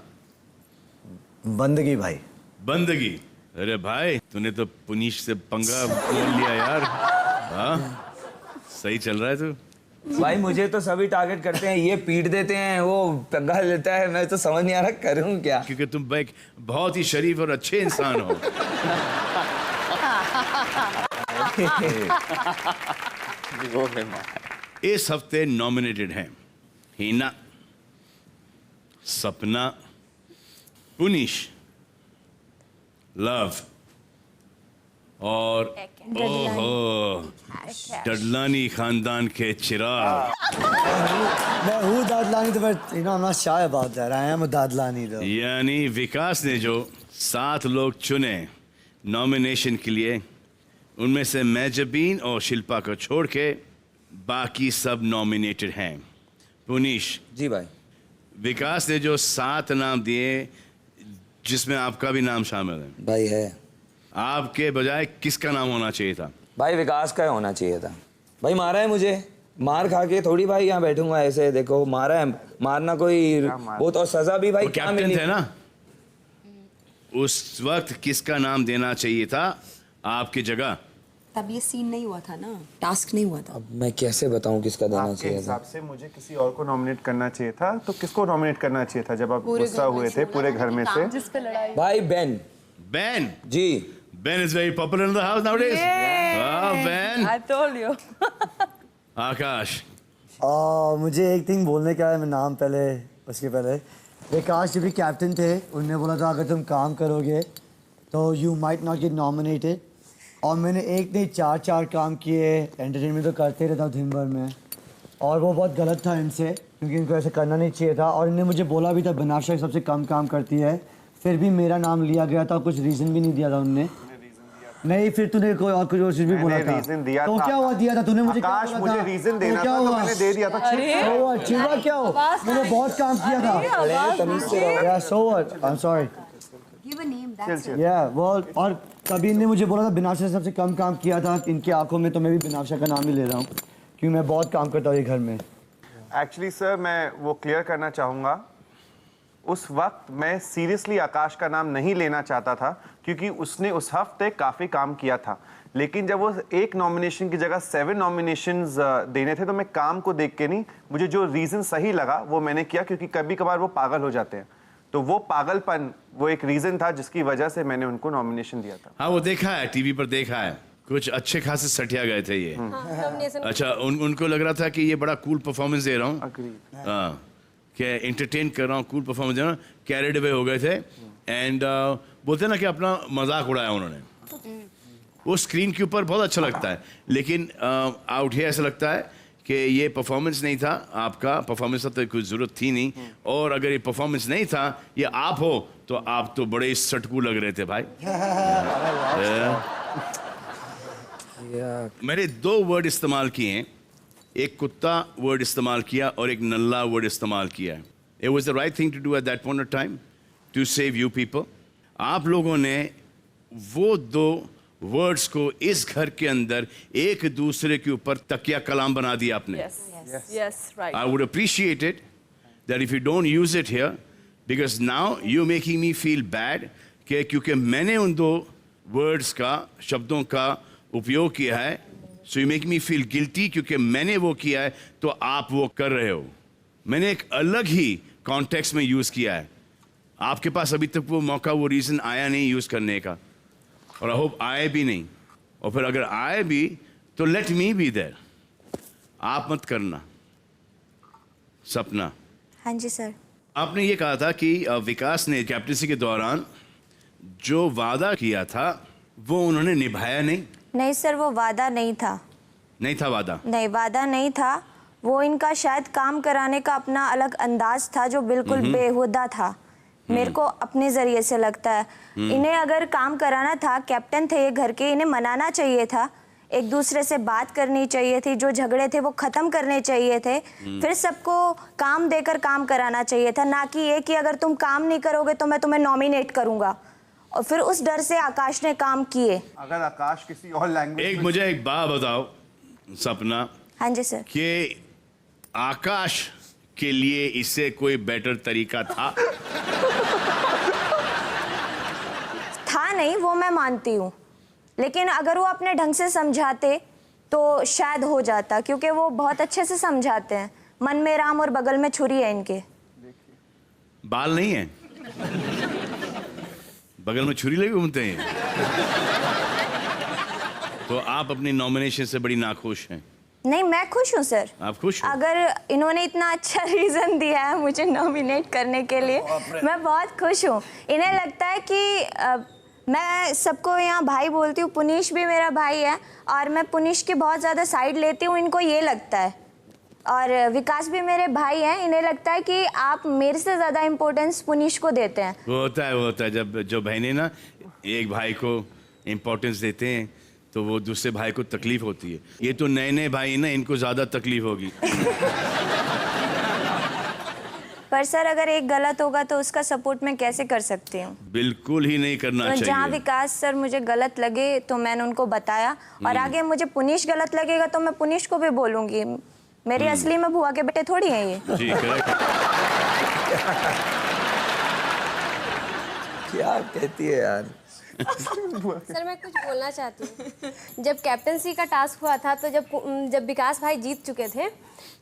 बंदगी भाई। बंदगी? अरे भाई तूने तो पुनीश से पंगा बोल लिया यार। हाँ, सही चल रहा है तू। भाई मुझे तो सभी टारगेट करते हैं, ये पीट देते हैं, वो पंगा लेता है, मैं तो समझ नहीं आ रहा करूं क्या। क्योंकि तुम एक बहुत ही शरीफ और अच्छे इंसान हो। इस हफ्ते नॉमिनेटेड हैं हिना, सपना, पुनीश, लव और ओहो डडलानी खानदान के चिराग। मैं हूँ दादलानी, तो but you know I am not shy about that, I am a Dadlani though। यानी विकास ने जो 7 लोग चुने नॉमिनेशन के लिए, उनमें से मेहजबीन और शिल्पा को छोड़ के बाकी सब नॉमिनेटेड हैं। पुनीश जी भाई, विकास ने जो 7 नाम दिए जिसमें आपका भी नाम शामिल है भाई है, आपके बजाय किसका नाम होना चाहिए था? भाई विकास का होना चाहिए था। भाई मारा है मुझे, मार खा के थोड़ी भाई यहाँ बैठूंगा ऐसे, देखो मारा है, मारना कोई वो तो सजा भी भाई क्या कैप्टन मिली थे ना, उस वक्त किसका नाम देना चाहिए था आपकी जगह? तब ये सीन नहीं हुआ था ना, टास्क नहीं हुआ था। अब मैं कैसे बताऊं किसका देना आपके चाहिए था? हिसाब से मुझे किसी और को नॉमिनेट करना चाहिए था, तो किसको नॉमिनेट करना चाहिए था जब आप गुस्सा हुए थे पूरे घर में से? जिस पे लड़ाई। भाई Ben. Ben ji, Ben is very popular in the house nowadays. Ben. I told you। Akash मुझे एक थिंग बोलने का है, मैं नाम पहले उसके पहले विकास जब भी कैप्टन थे, उन्होंने बोला था अगर तुम काम करोगे तो you might not gate nominated, और मैंने एक नहीं 4 काम किए, एंटरटेनमेंट तो करते रहता दिन भर में, और वो बहुत गलत था इनसे, क्योंकि इनको ऐसे करना नहीं चाहिए था। और इन्हें मुझे बोला भी था बिनाफ्शा सबसे कम काम करती है, फिर भी मेरा नाम लिया गया था, कुछ रीज़न भी नहीं दिया था उन्होंने। नहीं, फिर तूने कोई और कुछ और चीज़ भी बोला था, तो क्या हुआ दिया था तूने मुझे? आकाश, मुझे रीजन देना क्या था हुआ? तो मैंने दे दिया था। चिल्ला क्या हो, मैंने बहुत काम किया था। So what, I am sorry. Give a name, that's it। या वो, और तभी इन्होंने मुझे बोला था बिनाफ्शा सबसे कम काम किया था इनकी आंखों में, तो मैं भी बिनाफ्शा का नाम ही ले रहा हूँ, क्योंकि मैं बहुत काम करता हूँ ये घर में। एक्चुअली सर, मैं वो क्लियर करना चाहूँगा, उस वक्त मैं सीरियसली आकाश का नाम नहीं लेना चाहता था, क्योंकि उसने उस हफ्ते काफ़ी काम किया था। लेकिन जब वो एक नॉमिनेशन की जगह 7 नॉमिनेशंस देने थे, तो मैं काम को देख के नहीं, मुझे जो रीज़न सही लगा वो मैंने किया, क्योंकि कभी कभार वो पागल हो जाते हैं, तो वो पागलपन वो एक रीज़न था जिसकी वजह से मैंने उनको नॉमिनेशन दिया था। हाँ, वो देखा है, टीवी पर देखा है, कुछ अच्छे खासे सटिया गए थे ये। अच्छा, उनको लग रहा था कि ये बड़ा कूल परफॉर्मेंस दे रहा हूँ, हाँ, कि एंटरटेन कर रहा हूँ, कूल परफॉर्मेंस दे रहा हूँ, कैरिड अवे हो गए थे, एंड बोलते ना कि अपना मजाक उड़ाया उन्होंने। वो स्क्रीन के ऊपर बहुत अच्छा लगता है, लेकिन आउट हियर ऐसा लगता है कि ये परफॉर्मेंस नहीं था आपका, परफॉर्मेंस तो कोई ज़रूरत थी नहीं, और अगर ये परफॉर्मेंस नहीं था, ये आप हो, तो आप तो बड़े सटकू लग रहे थे भाई। मैंने 2 वर्ड इस्तेमाल किए हैं, एक कुत्ता वर्ड इस्तेमाल किया और एक नल्ला वर्ड इस्तेमाल किया है। It was the right thing to do at that point of time to save you people। आप लोगों ने वो 2 वर्ड्स को इस घर के अंदर एक दूसरे के ऊपर तकिया कलाम बना दिया आपने। Yes, right। I would appreciate it that if you don't use it here, because now you're making me feel bad कि क्योंकि मैंने उन 2 वर्ड्स का, शब्दों का उपयोग किया है, so you make me feel guilty क्योंकि मैंने वो किया है तो आप वो कर रहे हो। मैंने एक अलग ही कॉन्टेक्स्ट में यूज़ किया है, आपके पास अभी तक वो मौका, वो रीज़न आया नहीं यूज़ करने का, और आई होप आए भी नहीं, और फिर अगर आए भी तो लेट मी बी देयर, आप मत करना। सपना। हाँ जी सर। आपने ये कहा था कि विकास ने कैप्टनसी के दौरान जो वादा किया था वो उन्होंने निभाया नहीं। नहीं सर, वो वादा नहीं था। नहीं था वादा? नहीं, वादा नहीं था, वो इनका शायद काम कराने का अपना अलग अंदाज था जो बिल्कुल बेहुदा था, मेरे को अपने जरिए से लगता है। इन्हें अगर काम कराना था, कैप्टन थे ये घर के, इन्हें मनाना चाहिए था, एक दूसरे से बात करनी चाहिए थी, जो झगड़े थे वो ख़त्म करने चाहिए थे, फिर सबको काम देकर काम कराना चाहिए था, ना कि ये कि अगर तुम काम नहीं करोगे तो मैं तुम्हें नॉमिनेट करूँगा। और फिर उस डर से आकाश ने काम किए। अगर आकाश किसी और लैंग्वेज मुझे एक बात बताओ सपना। हाँ जी सर। कि आकाश के लिए इससे कोई बेटर तरीका था? था नहीं, वो मैं मानती हूँ, लेकिन अगर वो अपने ढंग से समझाते तो शायद हो जाता, क्योंकि वो बहुत अच्छे से समझाते हैं। मन में राम और बगल में छुरी है इनके। बाल नहीं है, बगल में छुरी लगे घूमते हैं। तो आप अपनी नॉमिनेशन से बड़ी नाखुश हैं? नहीं, मैं खुश हूँ सर। आप खुश हो? अगर इन्होंने इतना अच्छा रीज़न दिया है मुझे नॉमिनेट करने के लिए, मैं बहुत खुश हूँ। इन्हें लगता है कि मैं सबको यहाँ भाई बोलती हूँ, पुनीश भी मेरा भाई है और मैं पुनीश की बहुत ज़्यादा साइड लेती हूँ, इनको ये लगता है। और विकास भी मेरे भाई हैं, इन्हें लगता है कि आप मेरे से ज़्यादा इम्पोर्टेंस पुनीश को देते हैं। वो होता है जब जो बहनें ना एक भाई को इम्पोर्टेंस देते हैं तो वो दूसरे भाई को तकलीफ होती है। ये तो नए नए भाई ना, इनको ज़्यादा तकलीफ होगी। पर सर अगर एक गलत होगा तो उसका सपोर्ट मैं कैसे कर सकती हूँ? बिल्कुल ही नहीं करना चाहिए। जहाँ विकास सर मुझे गलत लगे तो मैंने उनको बताया, और आगे मुझे पुनीश गलत लगेगा तो मैं पुनीश को भी बोलूँगी। मेरी असली में बुआ के बेटे थोड़ी हैं ये। जी करेक्ट। क्या कहती है यार? सर मैं कुछ बोलना चाहती हूँ। जब कैप्टनसी का टास्क हुआ था तो जब विकास भाई जीत चुके थे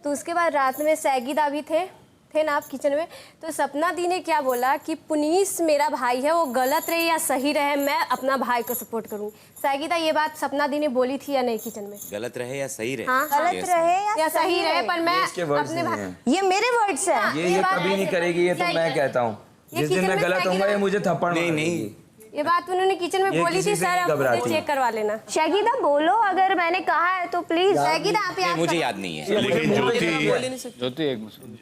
तो उसके बाद रात में सैगिदा भी थे ना आप किचन में, तो सपना दी ने क्या बोला कि पुनीश मेरा भाई है, वो गलत रहे या सही रहे मैं अपना भाई को सपोर्ट करूँगी। सैगिदा ये बात सपना दी ने बोली थी या नहीं किचन में? गलत रहे या सही रहे? हाँ, गलत रहे या सही रहे, पर मैं अपने भाई, ये मेरे वर्ड्स हैं। ये कभी नहीं करेगी, ये तो मैं कहता हूँ। जिस दिन मैं गलत होऊंगा ये मुझे थप्पड़ नहीं। ये बात उन्होंने किचन में बोली थी। सर आप चेक करवा लेना। शैगिदा बोलो, अगर मैंने कहा है तो प्लीज। शैगिदा आप याद मुझे याद नहीं है। लेकिन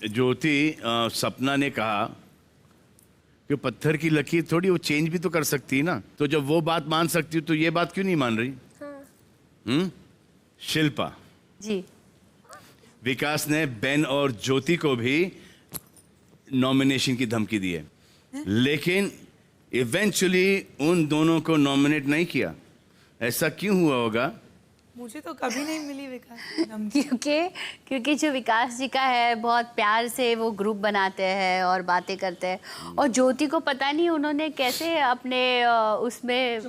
ज्योति सपना ने कहा कि पत्थर की लकीर थोड़ी वो चेंज भी तो कर सकती है ना, तो जब वो बात मान सकती हो तो ये बात क्यों नहीं मान रही? शिल्पा जी, विकास ने बेन और ज्योति को भी नॉमिनेशन की धमकी दी है, लेकिन इवेंचुअली उन दोनों को नॉमिनेट नहीं किया। ऐसा क्यों हुआ होगा? मुझे तो कभी नहीं मिली विकास। क्योंकि जो विकास जी का है, बहुत प्यार से वो ग्रुप बनाते हैं और बातें करते हैं, और ज्योति को पता नहीं उन्होंने कैसे अपने उसमें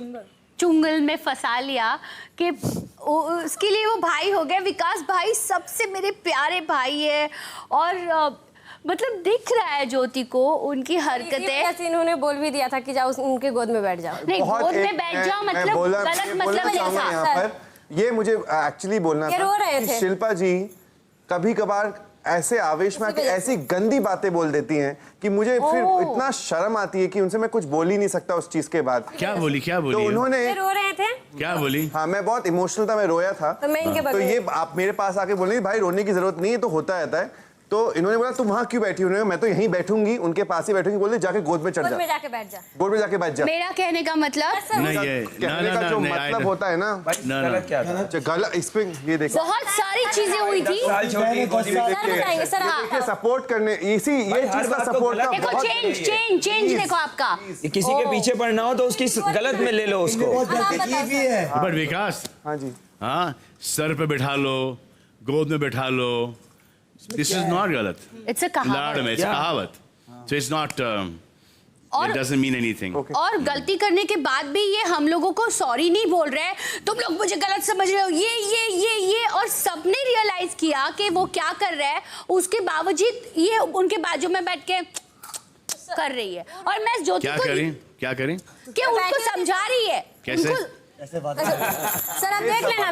चुंगल में फंसा लिया कि उसके लिए वो भाई हो गया। विकास भाई सबसे मेरे प्यारे भाई है, और मतलब दिख रहा है ज्योति को उनकी हरकतें। इन्होंने बोल भी दिया था कि जाओ उनके गोद में बैठ जाओ। नहीं, गोद में बैठ जाओ मतलब गलत मतलब है। ये मुझे एक्चुअली बोलना था कि शिल्पा जी कभी कभार ऐसे आवेश में आके ऐसी गंदी बातें बोल देती हैं कि मुझे फिर इतना शर्म आती है कि उनसे मैं कुछ बोल ही नहीं सकता उस चीज के बाद। क्या बोली? तो उन्होंने रो रहे थे। क्या बोली? हाँ, मैं बहुत इमोशनल था, मैं रोया था। तो ये आप मेरे पास आके बोल रही भाई रोने की जरूरत नहीं है, तो होता रहता है। तो इन्होंने बोला तुम वहाँ क्यों बैठी? उन्होंने मैं तो यहीं बैठूंगी, उनके पास ही बैठूंगी। बोले जाके गोद में चढ़ जा, गोद में जाके बैठ जा, गोद में जाके बैठ जा। मेरा कहने का मतलब नहीं है, कहने का जो मतलब होता है ना, गलत क्या था? गलत इस पे ये देखो बहुत सारी चीजें हुई थी। देखिए सपोर्ट करने ये चीज का सपोर्ट का देखो, चेंज देखो आपका। किसी के पीछे पड़ना हो तो उसकी गलत में ले लो उसको। बट विकास, हाँ जी, हाँ, सर पे बैठा लो, गोद में बैठा लो, दिस इज नॉट गलत। इट्स अ कहावत। So it's not, it doesn't mean anything. और गलती करने के बाद भी ये हम लोगों को सॉरी नहीं बोल रहे हैं, तुम लोग मुझे गलत समझ रहे हो, ये और सबने रियलाइज किया कि वो क्या कर रहे हैं, उसके बावजूद ये उनके बाजू में बैठ के कर रही है। और मैं ज्योति को क्या करें कि उनको समझा रही है। कैसे? सर अब देख लेना,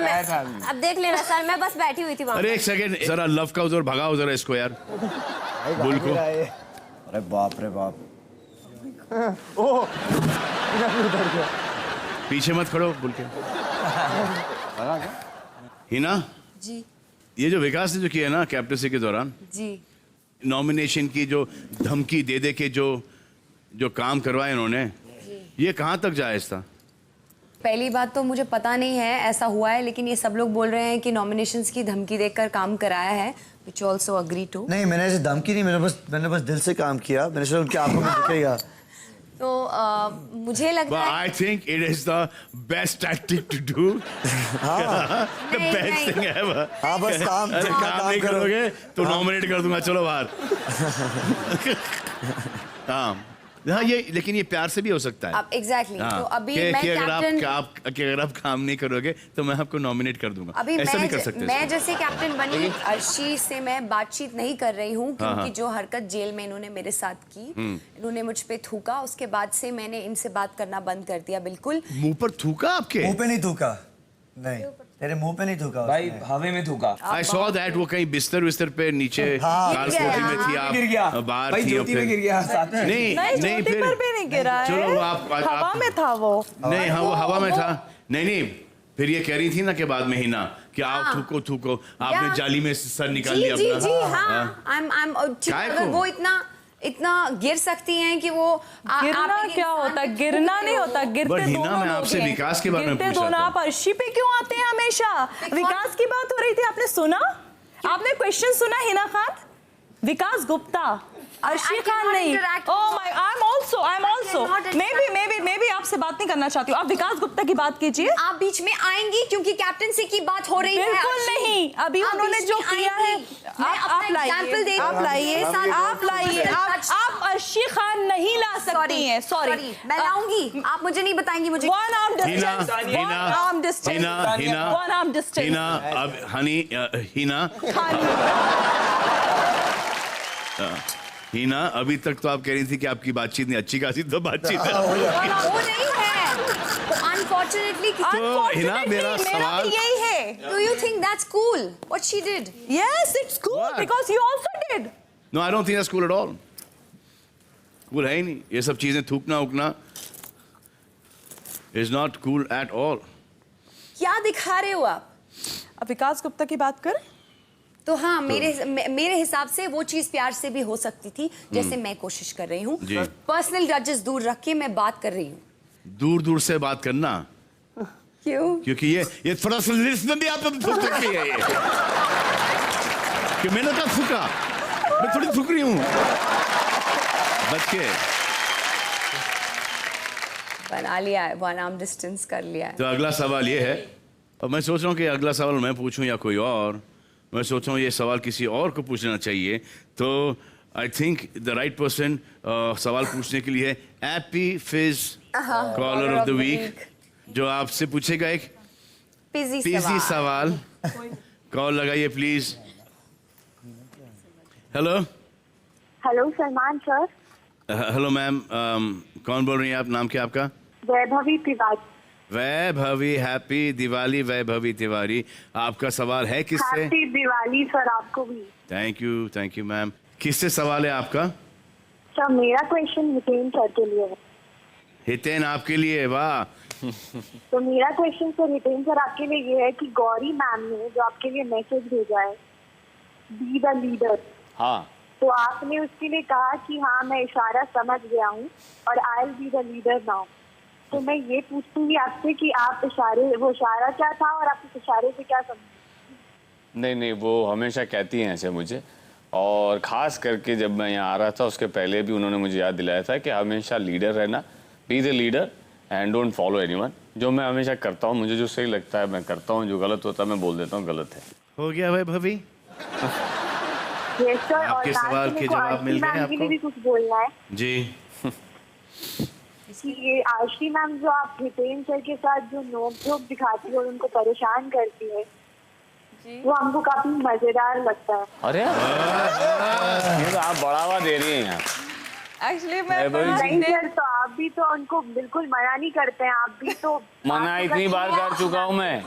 अब देख लेना सर, मैं बस बैठी हुई थी वहाँ। अरे एक सेकंड, जरा लव का उधर भगाओ जरा इसको यार, बुल को। अरे बाप रे बाप। पीछे मत खड़ो बुल के। हिना जी, ये जो विकास ने जो किया ना कैप्टनसी के दौरान जी, नॉमिनेशन की जो धमकी दे के जो काम करवाए इन्होंने, ये कहाँ तक जायज था? पहली बात तो मुझे पता नहीं है ऐसा हुआ है, लेकिन ये सब लोग बोल रहे हैं कि नॉमिनेशंस की धमकी देकर काम कराया है, which also agree to. नहीं, मैंने ऐसे धमकी नहीं, मैंने बस दिल से काम किया। मैंने सोचा उनकी आंखों में दिखेगा। तो मुझे लगता है I think it is the best tactic to do. The best thing ever. हाँ, बस काम नहीं करोगे तो नॉमिनेट कर दूंगा, चलो बाहर। हाँ, ये लेकिन ये प्यार से भी हो सकता है। अब एग्जैक्टली तो अभी मैं अगर आप काम नहीं करोगे तो मैं आपको नॉमिनेट कर दूंगा। अभी ऐसा नहीं कर सकते। मैं जैसे कैप्टन बनी, अर्शी से मैं बातचीत नहीं कर रही हूँ, क्योंकि जो हरकत जेल में इन्होंने मेरे साथ की, इन्होंने मुझ पे थूका, उसके बाद से मैंने इनसे बात करना बंद कर दिया। बिल्कुल मुंह पर थूका? आपके मुंह पे नहीं थूका, नहीं तेरे मुंह पे नहीं थूका भाई, हवा में थूका। I saw that वो कहीं बिस्तर पे नीचे कारकोटी में थी, आप गिर गया बाहर भाई, थी, ज्योति में गिर गया साथ में। नहीं फिर भी नहीं गिरा है, चलो आप हवा में था वो। नहीं, हाँ वो हवा में था। नहीं फिर ये कह रही थी ना के बाद में ही ना कि आप थूको, आपने जाली में सर निकाल लिया अपना। जी हाँ, अगर वो इतना गिर सकती हैं कि वो गिरना क्या होता, गिरना नहीं होता, गिरते दोनों मैं आपसे विकास के बारे में पूछ रहा था। आप अर्शी पे क्यों आते हैं हमेशा? विकास की बात हो रही थी, आपने सुना? आपने क्वेश्चन सुना? हिना खान, विकास गुप्ता, अर्शी खान नहीं। Oh my, I am also may be आपसे बात नहीं करना चाहती हूँ। आप विकास गुप्ता की बात कीजिए। आप बीच में आएंगी क्योंकि कैप्टनसी की बात हो रही है। बिल्कुल नहीं, अभी उन्होंने जो किया है, आप लाइए। आप अर्शी खान नहीं ला सकती हैं। सॉरी, मैं लाऊंगी, आप मुझे नहीं बताएंगी। मुझे वन आर्म डिस्टेंस। हिना, अभी तक तो आप कह रही थी कि आपकी बातचीत नहीं अच्छी, खासी तो बातचीत है। वो नहीं है, अनफॉर्चुनेटली। तो हिना, मेरा सवाल यही है, Do you think that's cool what she did? Yes, it's cool because you also did. No, I don't think that's cool at all. Cool है ही नहीं ये सब चीजें, थूकना उकना is not cool at all. क्या दिखा रहे हो आप? अब विकास गुप्ता की बात करें तो हाँ, मेरे हिसाब से वो चीज प्यार से भी हो सकती थी, जैसे मैं कोशिश कर रही हूँ। पर्सनल ग्रजेस दूर रख के मैं बात कर रही हूँ। दूर से बात करना क्यों? क्योंकि ये थोड़ा सा लिस्ट में भी आप थूक सकती है ये कि मैंने कहा थूका, मैं थोड़ी थूक रही हूँ बच के। बना लिया है, वन आर्म डिस्टेंस कर लिया है। तो अगला सवाल ये है, और मैं सोच रहा हूँ कि अगला सवाल मैं पूछूं या कोई और। मैं सोच रहा हूँ ये सवाल किसी और को पूछना चाहिए, तो I think the right person सवाल पूछने के लिए है एपी फिज कॉलर ऑफ द वीक, जो आपसे पूछेगा एक पीजी सवाल। कॉल लगाइए please. Hello Salman sir. Hello ma'am, कौन बोल रही हैं आप? नाम क्या आपका? वैभवी तिवारी। वैभवी, हैप्पी दिवाली वैभवी तिवारी। आपका सवाल है किससे? हैप्पी दिवाली सर, आपको भी। Thank you ma'am. किससे सवाल है आपका? सर मेरा क्वेश्चन हितेन सर के लिए है। हितेन आपके लिए? वाह। तो मेरा क्वेश्चन सर हितेन सर आपके लिए ये है कि गौरी मैम ने जो आपके लिए मैसेज भेजा है, बी द लीडर, हाँ, तो आपने उसके लिए कहा कि हाँ मैं इशारा समझ गया हूँ और I will be the leader now. तो मैं ये पूछूंगी आपसे कि आप वो इशारा क्या था और आप इस इशारे से क्या समझे? नहीं, वो हमेशा कहती हैं ऐसे मुझे, और ख़ास करके जब मैं यहाँ आ रहा था उसके पहले भी उन्होंने मुझे याद दिलाया था कि हमेशा लीडर रहना, be the leader and don't follow anyone. जो मैं हमेशा करता हूँ, मुझे जो सही लगता है मैं करता हूँ, जो गलत होता है मैं बोल देता हूँ गलत है। हो गया भाई भवी? Yes sir. आपके सवाल के जवाब मिल गए आपको? भी कुछ बोलना है जी। कि ये आशी मैम जो आप हितेन सर के साथ जो नोक-झोंक दिखाती है और उनको परेशान करती है, वो हमको काफी मजेदार लगता है। अरे ये तो आप बढ़ावा दे रही हैं यार। एक्चुअली नहीं सर, तो आप भी तो उनको बिल्कुल मना नहीं करते हैं। आप भी तो मना इतनी बार कर चुका हूँ मैं,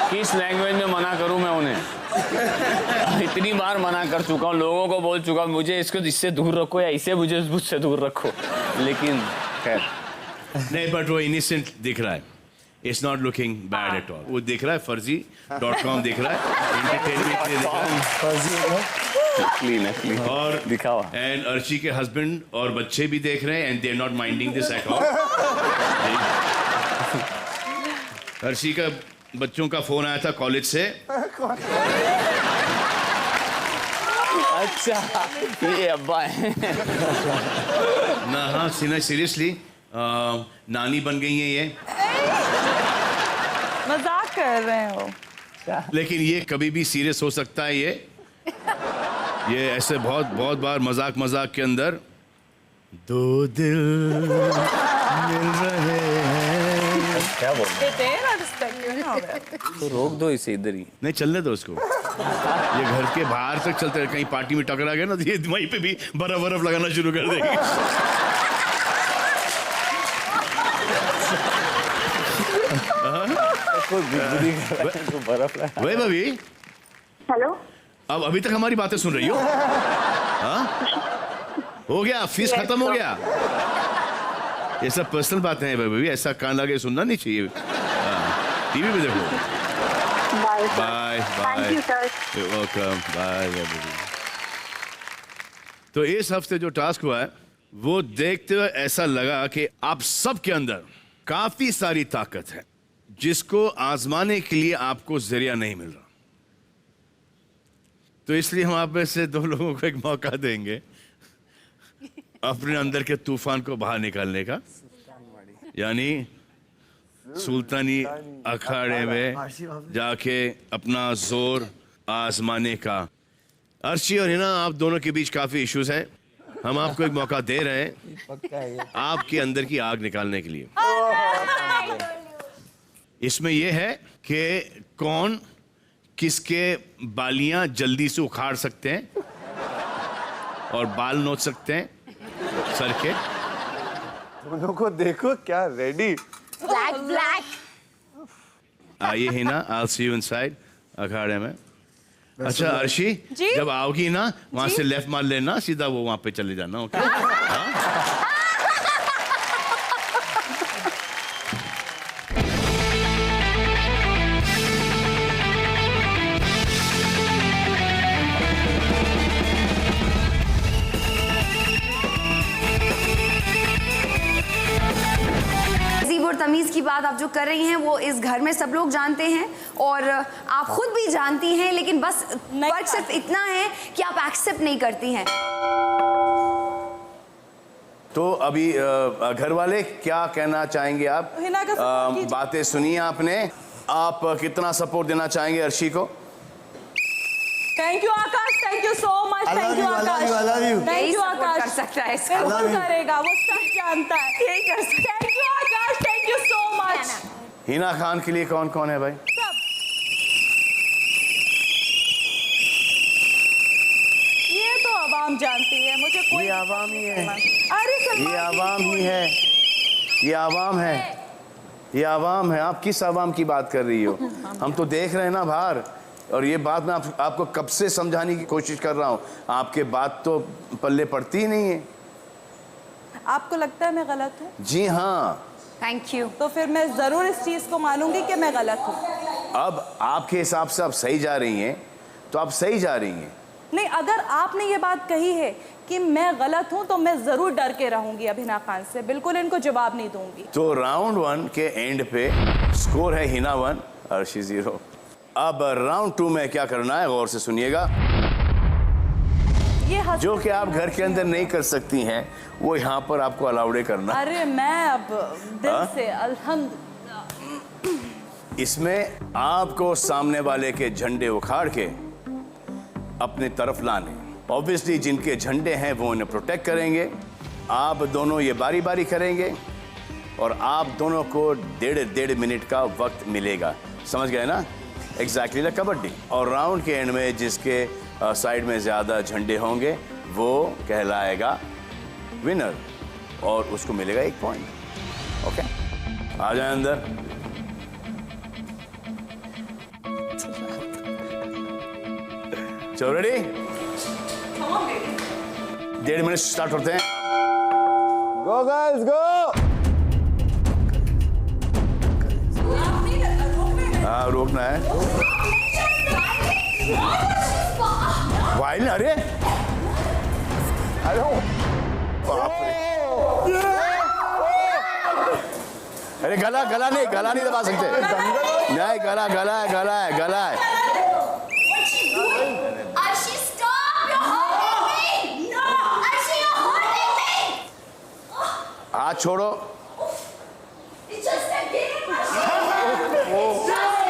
किस लैंग्वेज में मना करूँ मैं उन्हें? इतनी बार मना कर चुका हूँ, लोगों को बोल चुका हूँ मुझे इससे दूर रखो या इसे मुझसे दूर रखो, लेकिन खैर नहीं, बट वो इनिसेंट दिख रहा है। It's not looking bad at all. वो दिख रहा है फर्जी.com दिख रहा है, एंटरटेनमेंट के लिए दिख रहा है, क्लीन और दिखावा। एंड अर्शी के हस्बैंड और बच्चे भी देख रहे हैं, and they are not minding this at all. Arshi का बच्चों का फोन आया था कॉलेज से। अच्छा ये अब्बा है ना? हाँ सीरियसली नानी बन गई है ये। मजाक कर रहे हो। लेकिन ये कभी भी सीरियस हो सकता है। ये ऐसे बहुत बार मजाक के अंदर दो दिल मिल रहे हैं। क्या बोल रहे तो रोक दो इसे इधर ही। नहीं चलने दो उसको। ये घर के बाहर तक चलते रहे, कहीं पार्टी में टकरा गया ना तो ये वहीं पे भी बर्फ लगाना शुरू कर देगी। वही भाभी। हेलो। अब अभी तक हमारी बातें सुन रही हो? हाँ? हो गया, फीस खत्म हो गया। ये सब पर्सनल बातें हैं भाभी, ऐसा कान लगा के सुनना नहीं चाहिए। टीवी पे देखो। Bye bye. Thank you sir. Welcome. Bye. तो इस हफ्ते जो टास्क हुआ है वो देखते हुए ऐसा लगा कि आप सबके अंदर काफी सारी ताकत है जिसको आजमाने के लिए आपको जरिया नहीं मिल रहा। तो इसलिए हम आप में से 2 लोगों को एक मौका देंगे अपने अंदर के तूफान को बाहर निकालने का, यानी सुल्तानी अखाड़े में जाके अपना जोर आजमाने का। अर्शी और हिना, आप दोनों के बीच काफी इश्यूज है। हम आपको एक मौका दे रहे हैं आपके अंदर की आग निकालने के लिए। इसमें यह है कि कौन किसके बालियां जल्दी से उखाड़ सकते हैं और बाल नोच सकते हैं सर के। दोनों को देखो क्या रेडी। ब्लैक। आइए Hina, I'll see you inside अखाड़े में। अच्छा अर्शी, जब आओगी ना वहां से लेफ्ट मार लेना, सीधा वो वहां पे चले जाना। ओके? और तमीज की बात आप जो कर रही हैं वो इस घर में सब लोग जानते हैं और आप खुद भी जानती हैं, लेकिन बस फर्क सिर्फ इतना है कि आप एक्सेप्ट नहीं करती हैं। तो अभी घर वाले क्या कहना चाहेंगे आप? बातें सुनिए आपने। आप कितना सपोर्ट देना चाहेंगे अर्शी को? Thank you Aakash, thank you so much. Thank you Aakash, thank you Aakash. कर सकता है इसको, बिल्कुल करेगा, वो सब जानता है। यही कर सकता है। Thank you Aakash, thank you so much. Hina Khan के लिए कौन कौन है भाई? ये तो आवाम जानती है, मुझे कोई। ये आवाम ही है। अरे ये आवाम ही है। ये आवाम है। ये आवाम है। आप किस आवाम की बात कर रही हो? हम तो देख रहे हैं ना बाहर। और ये बात मैं आपको कब से समझाने की कोशिश कर रहा हूँ, आपके बात तो पल्ले पड़ती ही नहीं है। आपको लगता है मैं गलत हूँ? जी हाँ। Thank you. तो फिर मैं जरूर इस चीज को मानूंगी कि मैं गलत हूँ। अब आपके हिसाब से आप सही जा रही हैं तो आप सही जा रही हैं। नहीं, अगर आपने ये बात कही है कि मैं गलत हूँ तो मैं जरूर डर के रहूंगी अभिना खान से, बिल्कुल इनको जवाब नहीं दूंगी। तो राउंड 1 के एंड पे स्कोर है हिना 1 अर्शी 0। अब राउंड 2 में क्या करना है गौर से सुनिएगा। ये जो कि आप घर के अंदर नहीं कर सकती हैं वो यहाँ पर आपको अलाउड करना। अरे मैं अब दिल से अल्हम्दुलिल्लाह। इसमें आपको सामने वाले के झंडे उखाड़ के अपनी तरफ लाने। ऑब्वियसली जिनके झंडे हैं वो उन्हें प्रोटेक्ट करेंगे। आप दोनों ये बारी बारी करेंगे और आप दोनों को 1.5 मिनट का वक्त मिलेगा। समझ गए ना? Exactly like kabaddi. और राउंड के एंड में जिसके साइड में ज़्यादा झंडे होंगे वो कहलाएगा विनर और उसको मिलेगा 1 पॉइंट। ओके, आ जाए अंदर। चलो रेडी? 1.5 मिनट स्टार्ट होते हैं। गो गर्ल्स गो। हाँ रोकना है। वाइल, अरे बाप रे। अरे गला नहीं दबा सकते। नहीं, गला है। Arshi, stop! You're hurting me! No! Arshi, you're hurting me! हाथ छोड़ो। It's just a game, Arshi! It's just a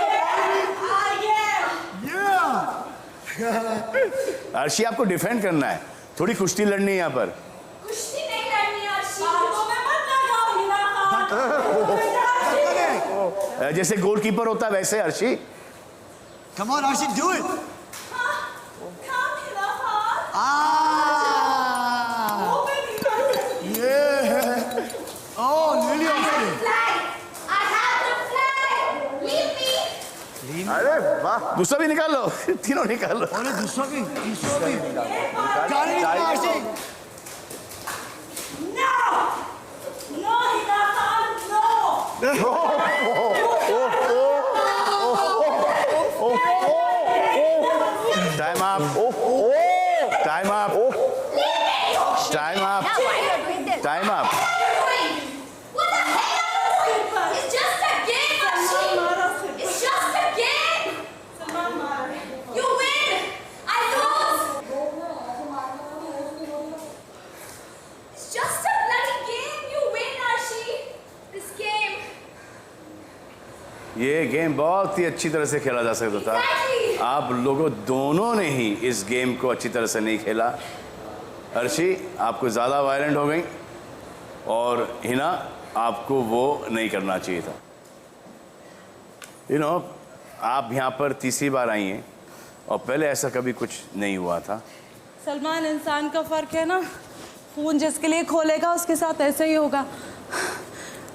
game! Arshi, आपको डिफेंड करना है, थोड़ी कुश्ती लड़नी है यहाँ पर। कुश्ती नहीं लड़नी, अर्शी। जैसे गोलकीपर होता है वैसे Arshi. Come on, Arshi, do it. Yeah. Oh, really? I have the flag. Leave me. अरे वाह, दूसरा भी निकाल लो, तीनों निकाल लो। अरे दूसरा भी। गाड़ी निकाल Arshi. Time up. Time up. Time up. Time up. What the hell? It's just a game, Arshi. It's just a game. You win. I lose. It's just a bloody game. You win, Arshi. This game. ये game बहुत ही अच्छी तरह से खेला जा सकता था। आप लोगों दोनों ने ही इस गेम को अच्छी तरह से नहीं खेला। अर्शी, आपको ज़्यादा वायलेंट हो गई और हिना, आपको वो नहीं करना चाहिए था। आप यहाँ पर तीसरी बार आई हैं और पहले ऐसा कभी कुछ नहीं हुआ था। सलमान, इंसान का फ़र्क है ना, खून जिसके लिए खोलेगा उसके साथ ऐसे ही होगा।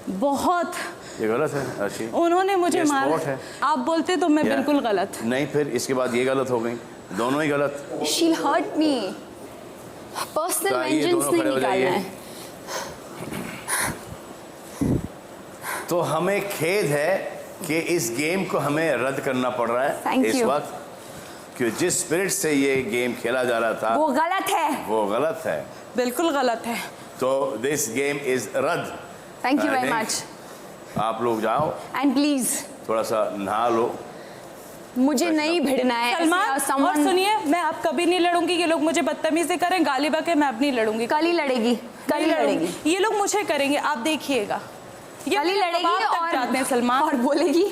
बहुत ये गलत है अर्शी। उन्होंने मुझे मारा है। आप बोलते तो मैं बिल्कुल गलत। नहीं, फिर इसके बाद ये गलत हो गई, दोनों ही गलत। She'll hurt me. Personal vengeance नहीं निकालना है। तो हमें खेद है कि इस गेम को हमें रद्द करना पड़ रहा है Thank इस you. वक्त, कि जिस स्पिरिट से ये गेम खेला जा रहा था वो गलत है। वो गलत है, बिल्कुल गलत है। तो दिस गेम इज रद्द। Thank you very much. आप लोग जाओ And please. थोड़ा सा नहा लो। मुझे नहीं भिड़ना है। सलमान, और सुनिए, मैं अब कभी नहीं लड़ूंगी। ये लोग मुझे बदतमीजी करें, गाली बके, मैं अब नहीं लड़ूंगी। कल ही लड़ेगी, कल ही लड़ेगी। ये लोग मुझे करेंगे, आप देखिएगा। कल ही लड़ेगी और सलमान और बोलेगी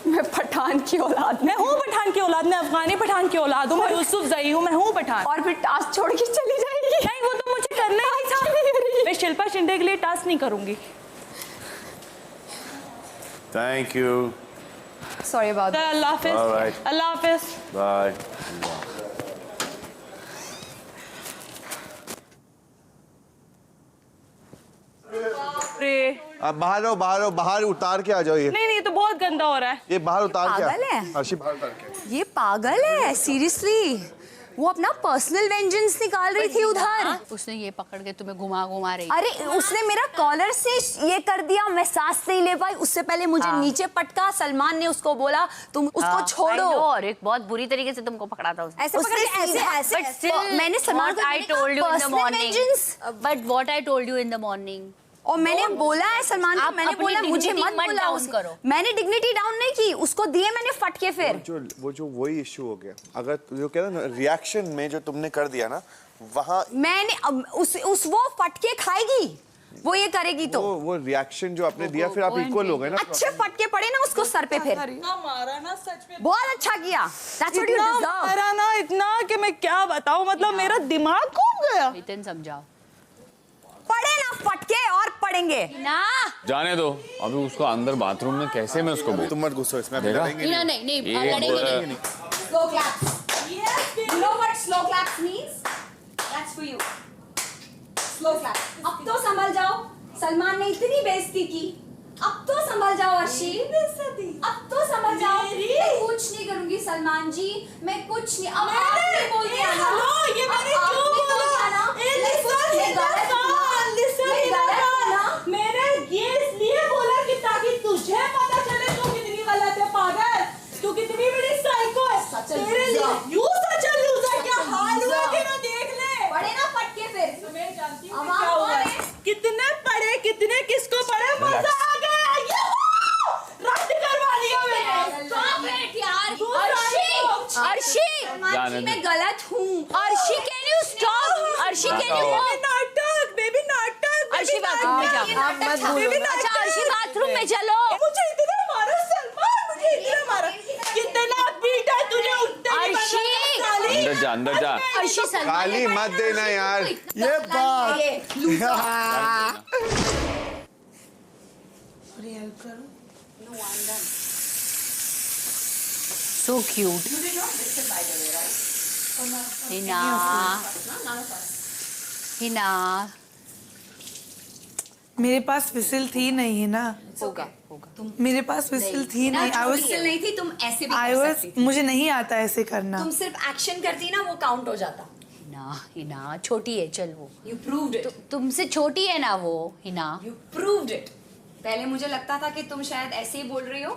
मैं पठान की औलाद, मैं हूँ पठान की औलाद, मैं अफगानी पठान की औलाद हूँ, मैं यूसुफ जई हूँ, मैं हूँ पठान। और फिर टास्क छोड़ के चली जाएगी। नहीं, वो तो मुझे करना ही था। मैं शिल्पा शिंदे के लिए टास्क नहीं करूंगी। Thank you. Sorry about that. अल्लाह हाफिज। All right. अल्लाह हाफिज। बाय। आप बाहर रहो, बाहर उतार के आ जाओ। ये नहीं, तो बहुत गंदा हो रहा है। ये बाहर उतार के पागल है? अर्शी, बाहर उतार के। ये पागल है, सीरियसली। वो अपना पर्सनल वेंजेंस निकाल रही थी उधर। उसने ये पकड़ के तुम्हें घुमा रही। अरे उसने मेरा कॉलर से ये कर दिया, मैं सांस नहीं ले पाई। उससे पहले मुझे नीचे पटका। सलमान ने उसको बोला तुम उसको छोड़ो। और एक बहुत बुरी तरीके से तुमको पकड़ा था उसने। ऐसे मैंने सलमान को I told you in the morning. But what I told you in the morning. और मैंने बोला है सलमान को, मैंने बोला मुझे मत बुलाओ। मैंने डिग्निटी डाउन नहीं की, उसको दिए मैंने फटके। फिर वही इशू हो गया। अगर जो कहते हैं ना, रिएक्शन में जो तुमने कर दिया ना, वहाँ मैंने वो फटके खाएगी, वो ये करेगी तो वो रिएक्शन जो आपने दिया, फिर आप इक्वल हो गए ना। अच्छे फटके पड़े ना उसको सर पे। फिर मारा ना, सच में बहुत अच्छा किया। That's what you deserve. मारा ना इतना कि मैं क्या बताऊं, मतलब मेरा दिमाग घूम गया। नितिन समझाओ। पड़े ना फटके और पड़ेंगे ना। जाने दो, अभी उसको अंदर बाथरूम में कैसे मैं उसको बोलूं? तुम मत गुस्सा, इसमें देखा? नहीं, लड़ेंगे नहीं। Slow claps. You know what slow claps means? That's for you. Slow claps. अब तो संभल जाओ। सलमान ने इतनी बेइज्जती की, अब तो संभल जाओ अर्शी। अब तो संभल जाओ। मैं कुछ नहीं करूंगी सलमान जी, मैं कुछ नहीं। अब आपने बोल दिया ना। ये मैंने क्यों बोला? मैंने ये इसलिए बोला कि ताकि तुझे पता चले तू कितनी गलत है, पागल। तू कितनी बड़ी साइको है। तेरे लिए यू सच अ लूजर, क्या हाल हुआ कि ना देख ले। पड़े ना फटके फिर। मैं जानती हूँ क्या हुआ है। कितने पड़े, कितने किसको पड़े, मजा आ गया। गलत हूँ। Arshi can you stop? Arshi can you नाटक बेबी नाटक। अर्शी बाथरूम में जाओ। आप मत बोलो। अच्छा अर्शी बाथरूम में चलो। मुझे इतना मारा सलमान, मुझे इतना मारा, कितना पीटा तूने उतना। अर्शी अंदर जा, अंदर जा। अर्शी सलमान गाली मत देना यार। ये बात so cute. हिना हिना मेरे पास विसिल थी नहीं है ना। होगा मेरे पास विसिल थी नहीं। विसिल नहीं थी, तुम ऐसे भी कर सकती थी। मुझे नहीं आता ऐसे करना। तुम सिर्फ एक्शन करती ना, वो काउंट हो जाता। हिना छोटी है, चल वो You proved it. तुमसे छोटी है ना वो हिना। You proved it. पहले मुझे लगता था कि तुम शायद ऐसे ही बोल रही हो।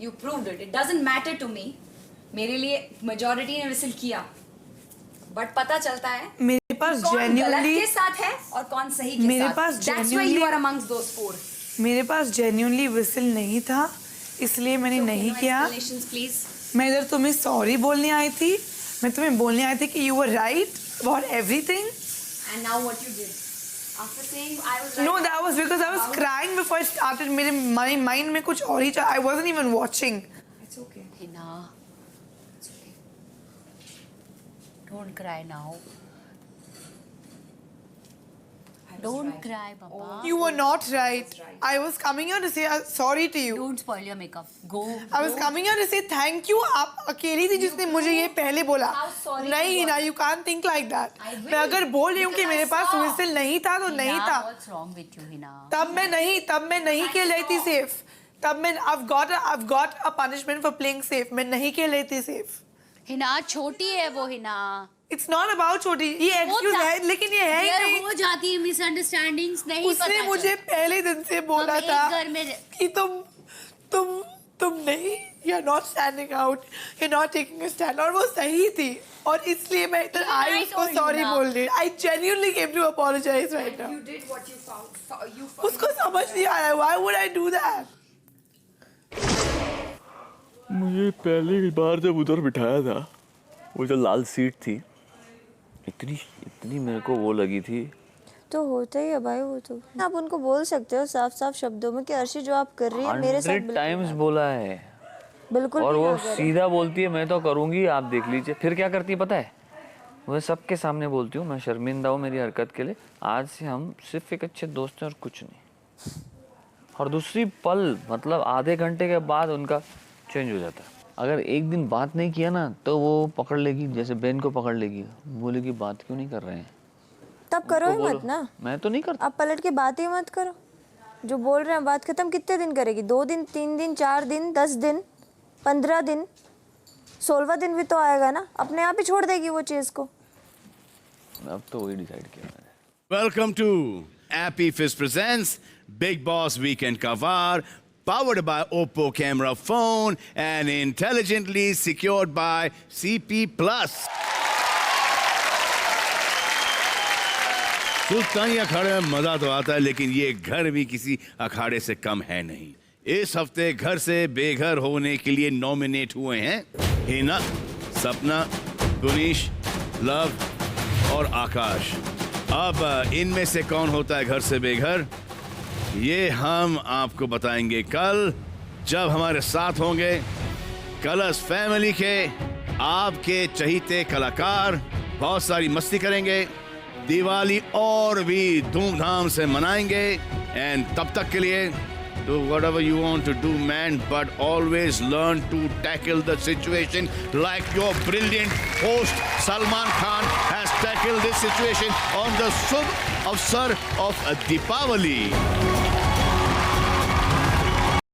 You proved it. It doesn't matter to me. मेरे लिए मेजॉरिटी ने विसिल किया, बट पता चलता है मेरे पास कौन गलत genuinely के साथ है और कौन सही के मेरे साथ। पास That's why genuinely- you are amongst those four. मेरे पास जेन्युइनली विसिल नहीं था, इसलिए मैंने नहीं किया। Explanations, please. मैं इधर तुम्हें सॉरी बोलने आई थी। मैं तुम्हें बोलने आई थी कि you were right about everything. And now what you did? After saying I was right. No, that was because I was crying before I started. मेरे माइंड में कुछ और ही I wasn't even watching. It's okay. Hina don't cry now. Don't cry, Papa. You were not right. I was coming here to say sorry to you. Don't spoil your makeup. Go. I was coming here to say thank you. आप अकेली थी जिसने मुझे ये पहले बोला। नहीं ना, you can't think like that. मैं अगर बोल रही हूँ कि मेरे पास विसिल नहीं था तो नहीं था। What's wrong with you, Hina? तब मैं नहीं खेल रही थी सेफ। तब मैं I've got a punishment for playing safe. मैं नहीं खेल रही थी सेफ। हिना छोटी है वो हिना। It's not about छोटी, ये एक्सक्यूज है, लेकिन ये है ही नहीं। हो जाती है मिसअंडरस्टैंडिंग्स, नहीं पता उसने मुझे पहले दिन से बोला था कि तुम नहीं, you're not standing out, you're not taking a stand, और वो सही थी, और इसलिए मैं इधर आई उसको सॉरी बोल रही। I genuinely came to apologize right now. You did what you found. उसको समझ नहीं आया, why would I do that? मुझे पहली बार जब उधर बिठाया था, वो जो लाल सीट थी, इतनी मेरे को वो लगी थी। तो होता ही है भाई, वो तो आप उनको बोल सकते हो साफ साफ शब्दों में कि अर्शी जो आप कर रही है मेरे साथ 100 टाइम्स बोला है बिल्कुल। और वो सीधा बोलती है मैं तो करूंगी, आप देख लीजिए। फिर क्या करती है पता है, वो सबके सामने बोलती हूँ मैं शर्मिंदा हूँ मेरी हरकत के लिए, आज से हम सिर्फ एक अच्छे दोस्त हैं और कुछ नहीं। और दूसरी पल मतलब आधे घंटे के बाद उनका चेंज हो जाता है। अगर एक दिन बात नहीं किया ना तो वो पकड़ लेगी, जैसे बहन को पकड़ लेगी, बोलेगी बात क्यों नहीं कर रहे हैं। तब करो ही मत ना। मैं तो नहीं करता। आप पलट के बात ही मत करो। जो बोल रहे हैं बात खत्म कितने दिन करेगी? 2 दिन, 3 दिन, 4 दिन, 10 दिन, 15 दिन, 16वां दिन भी तो आएगा ना, अपने आप ही छोड़ देगी वो चीज को। अब तो वही डिसाइड किया मैंने। Welcome to Appy Fizz presents Big Boss Weekend Cover, powered by Oppo camera phone and intelligently secured by CP+. सुल्तानी अखाड़े में मजा तो आता है, लेकिन ये घर भी किसी अखाड़े से कम है नहीं। इस हफ्ते घर से बेघर होने के लिए नॉमिनेट हुए हैं हिना, सपना, पुनीश, लव और आकाश। अब इनमें से कौन होता है घर से बेघर, ये हम आपको बताएंगे कल, जब हमारे साथ होंगे कलर्स फैमिली के आपके चहीते कलाकार। बहुत सारी मस्ती करेंगे, दिवाली और भी धूमधाम से मनाएंगे। एंड तब तक के लिए do whatever you want to do, man, but always learn to tackle the situation like your brilliant host Salman Khan has tackled this situation on the Shubh Avsar of Deepavali.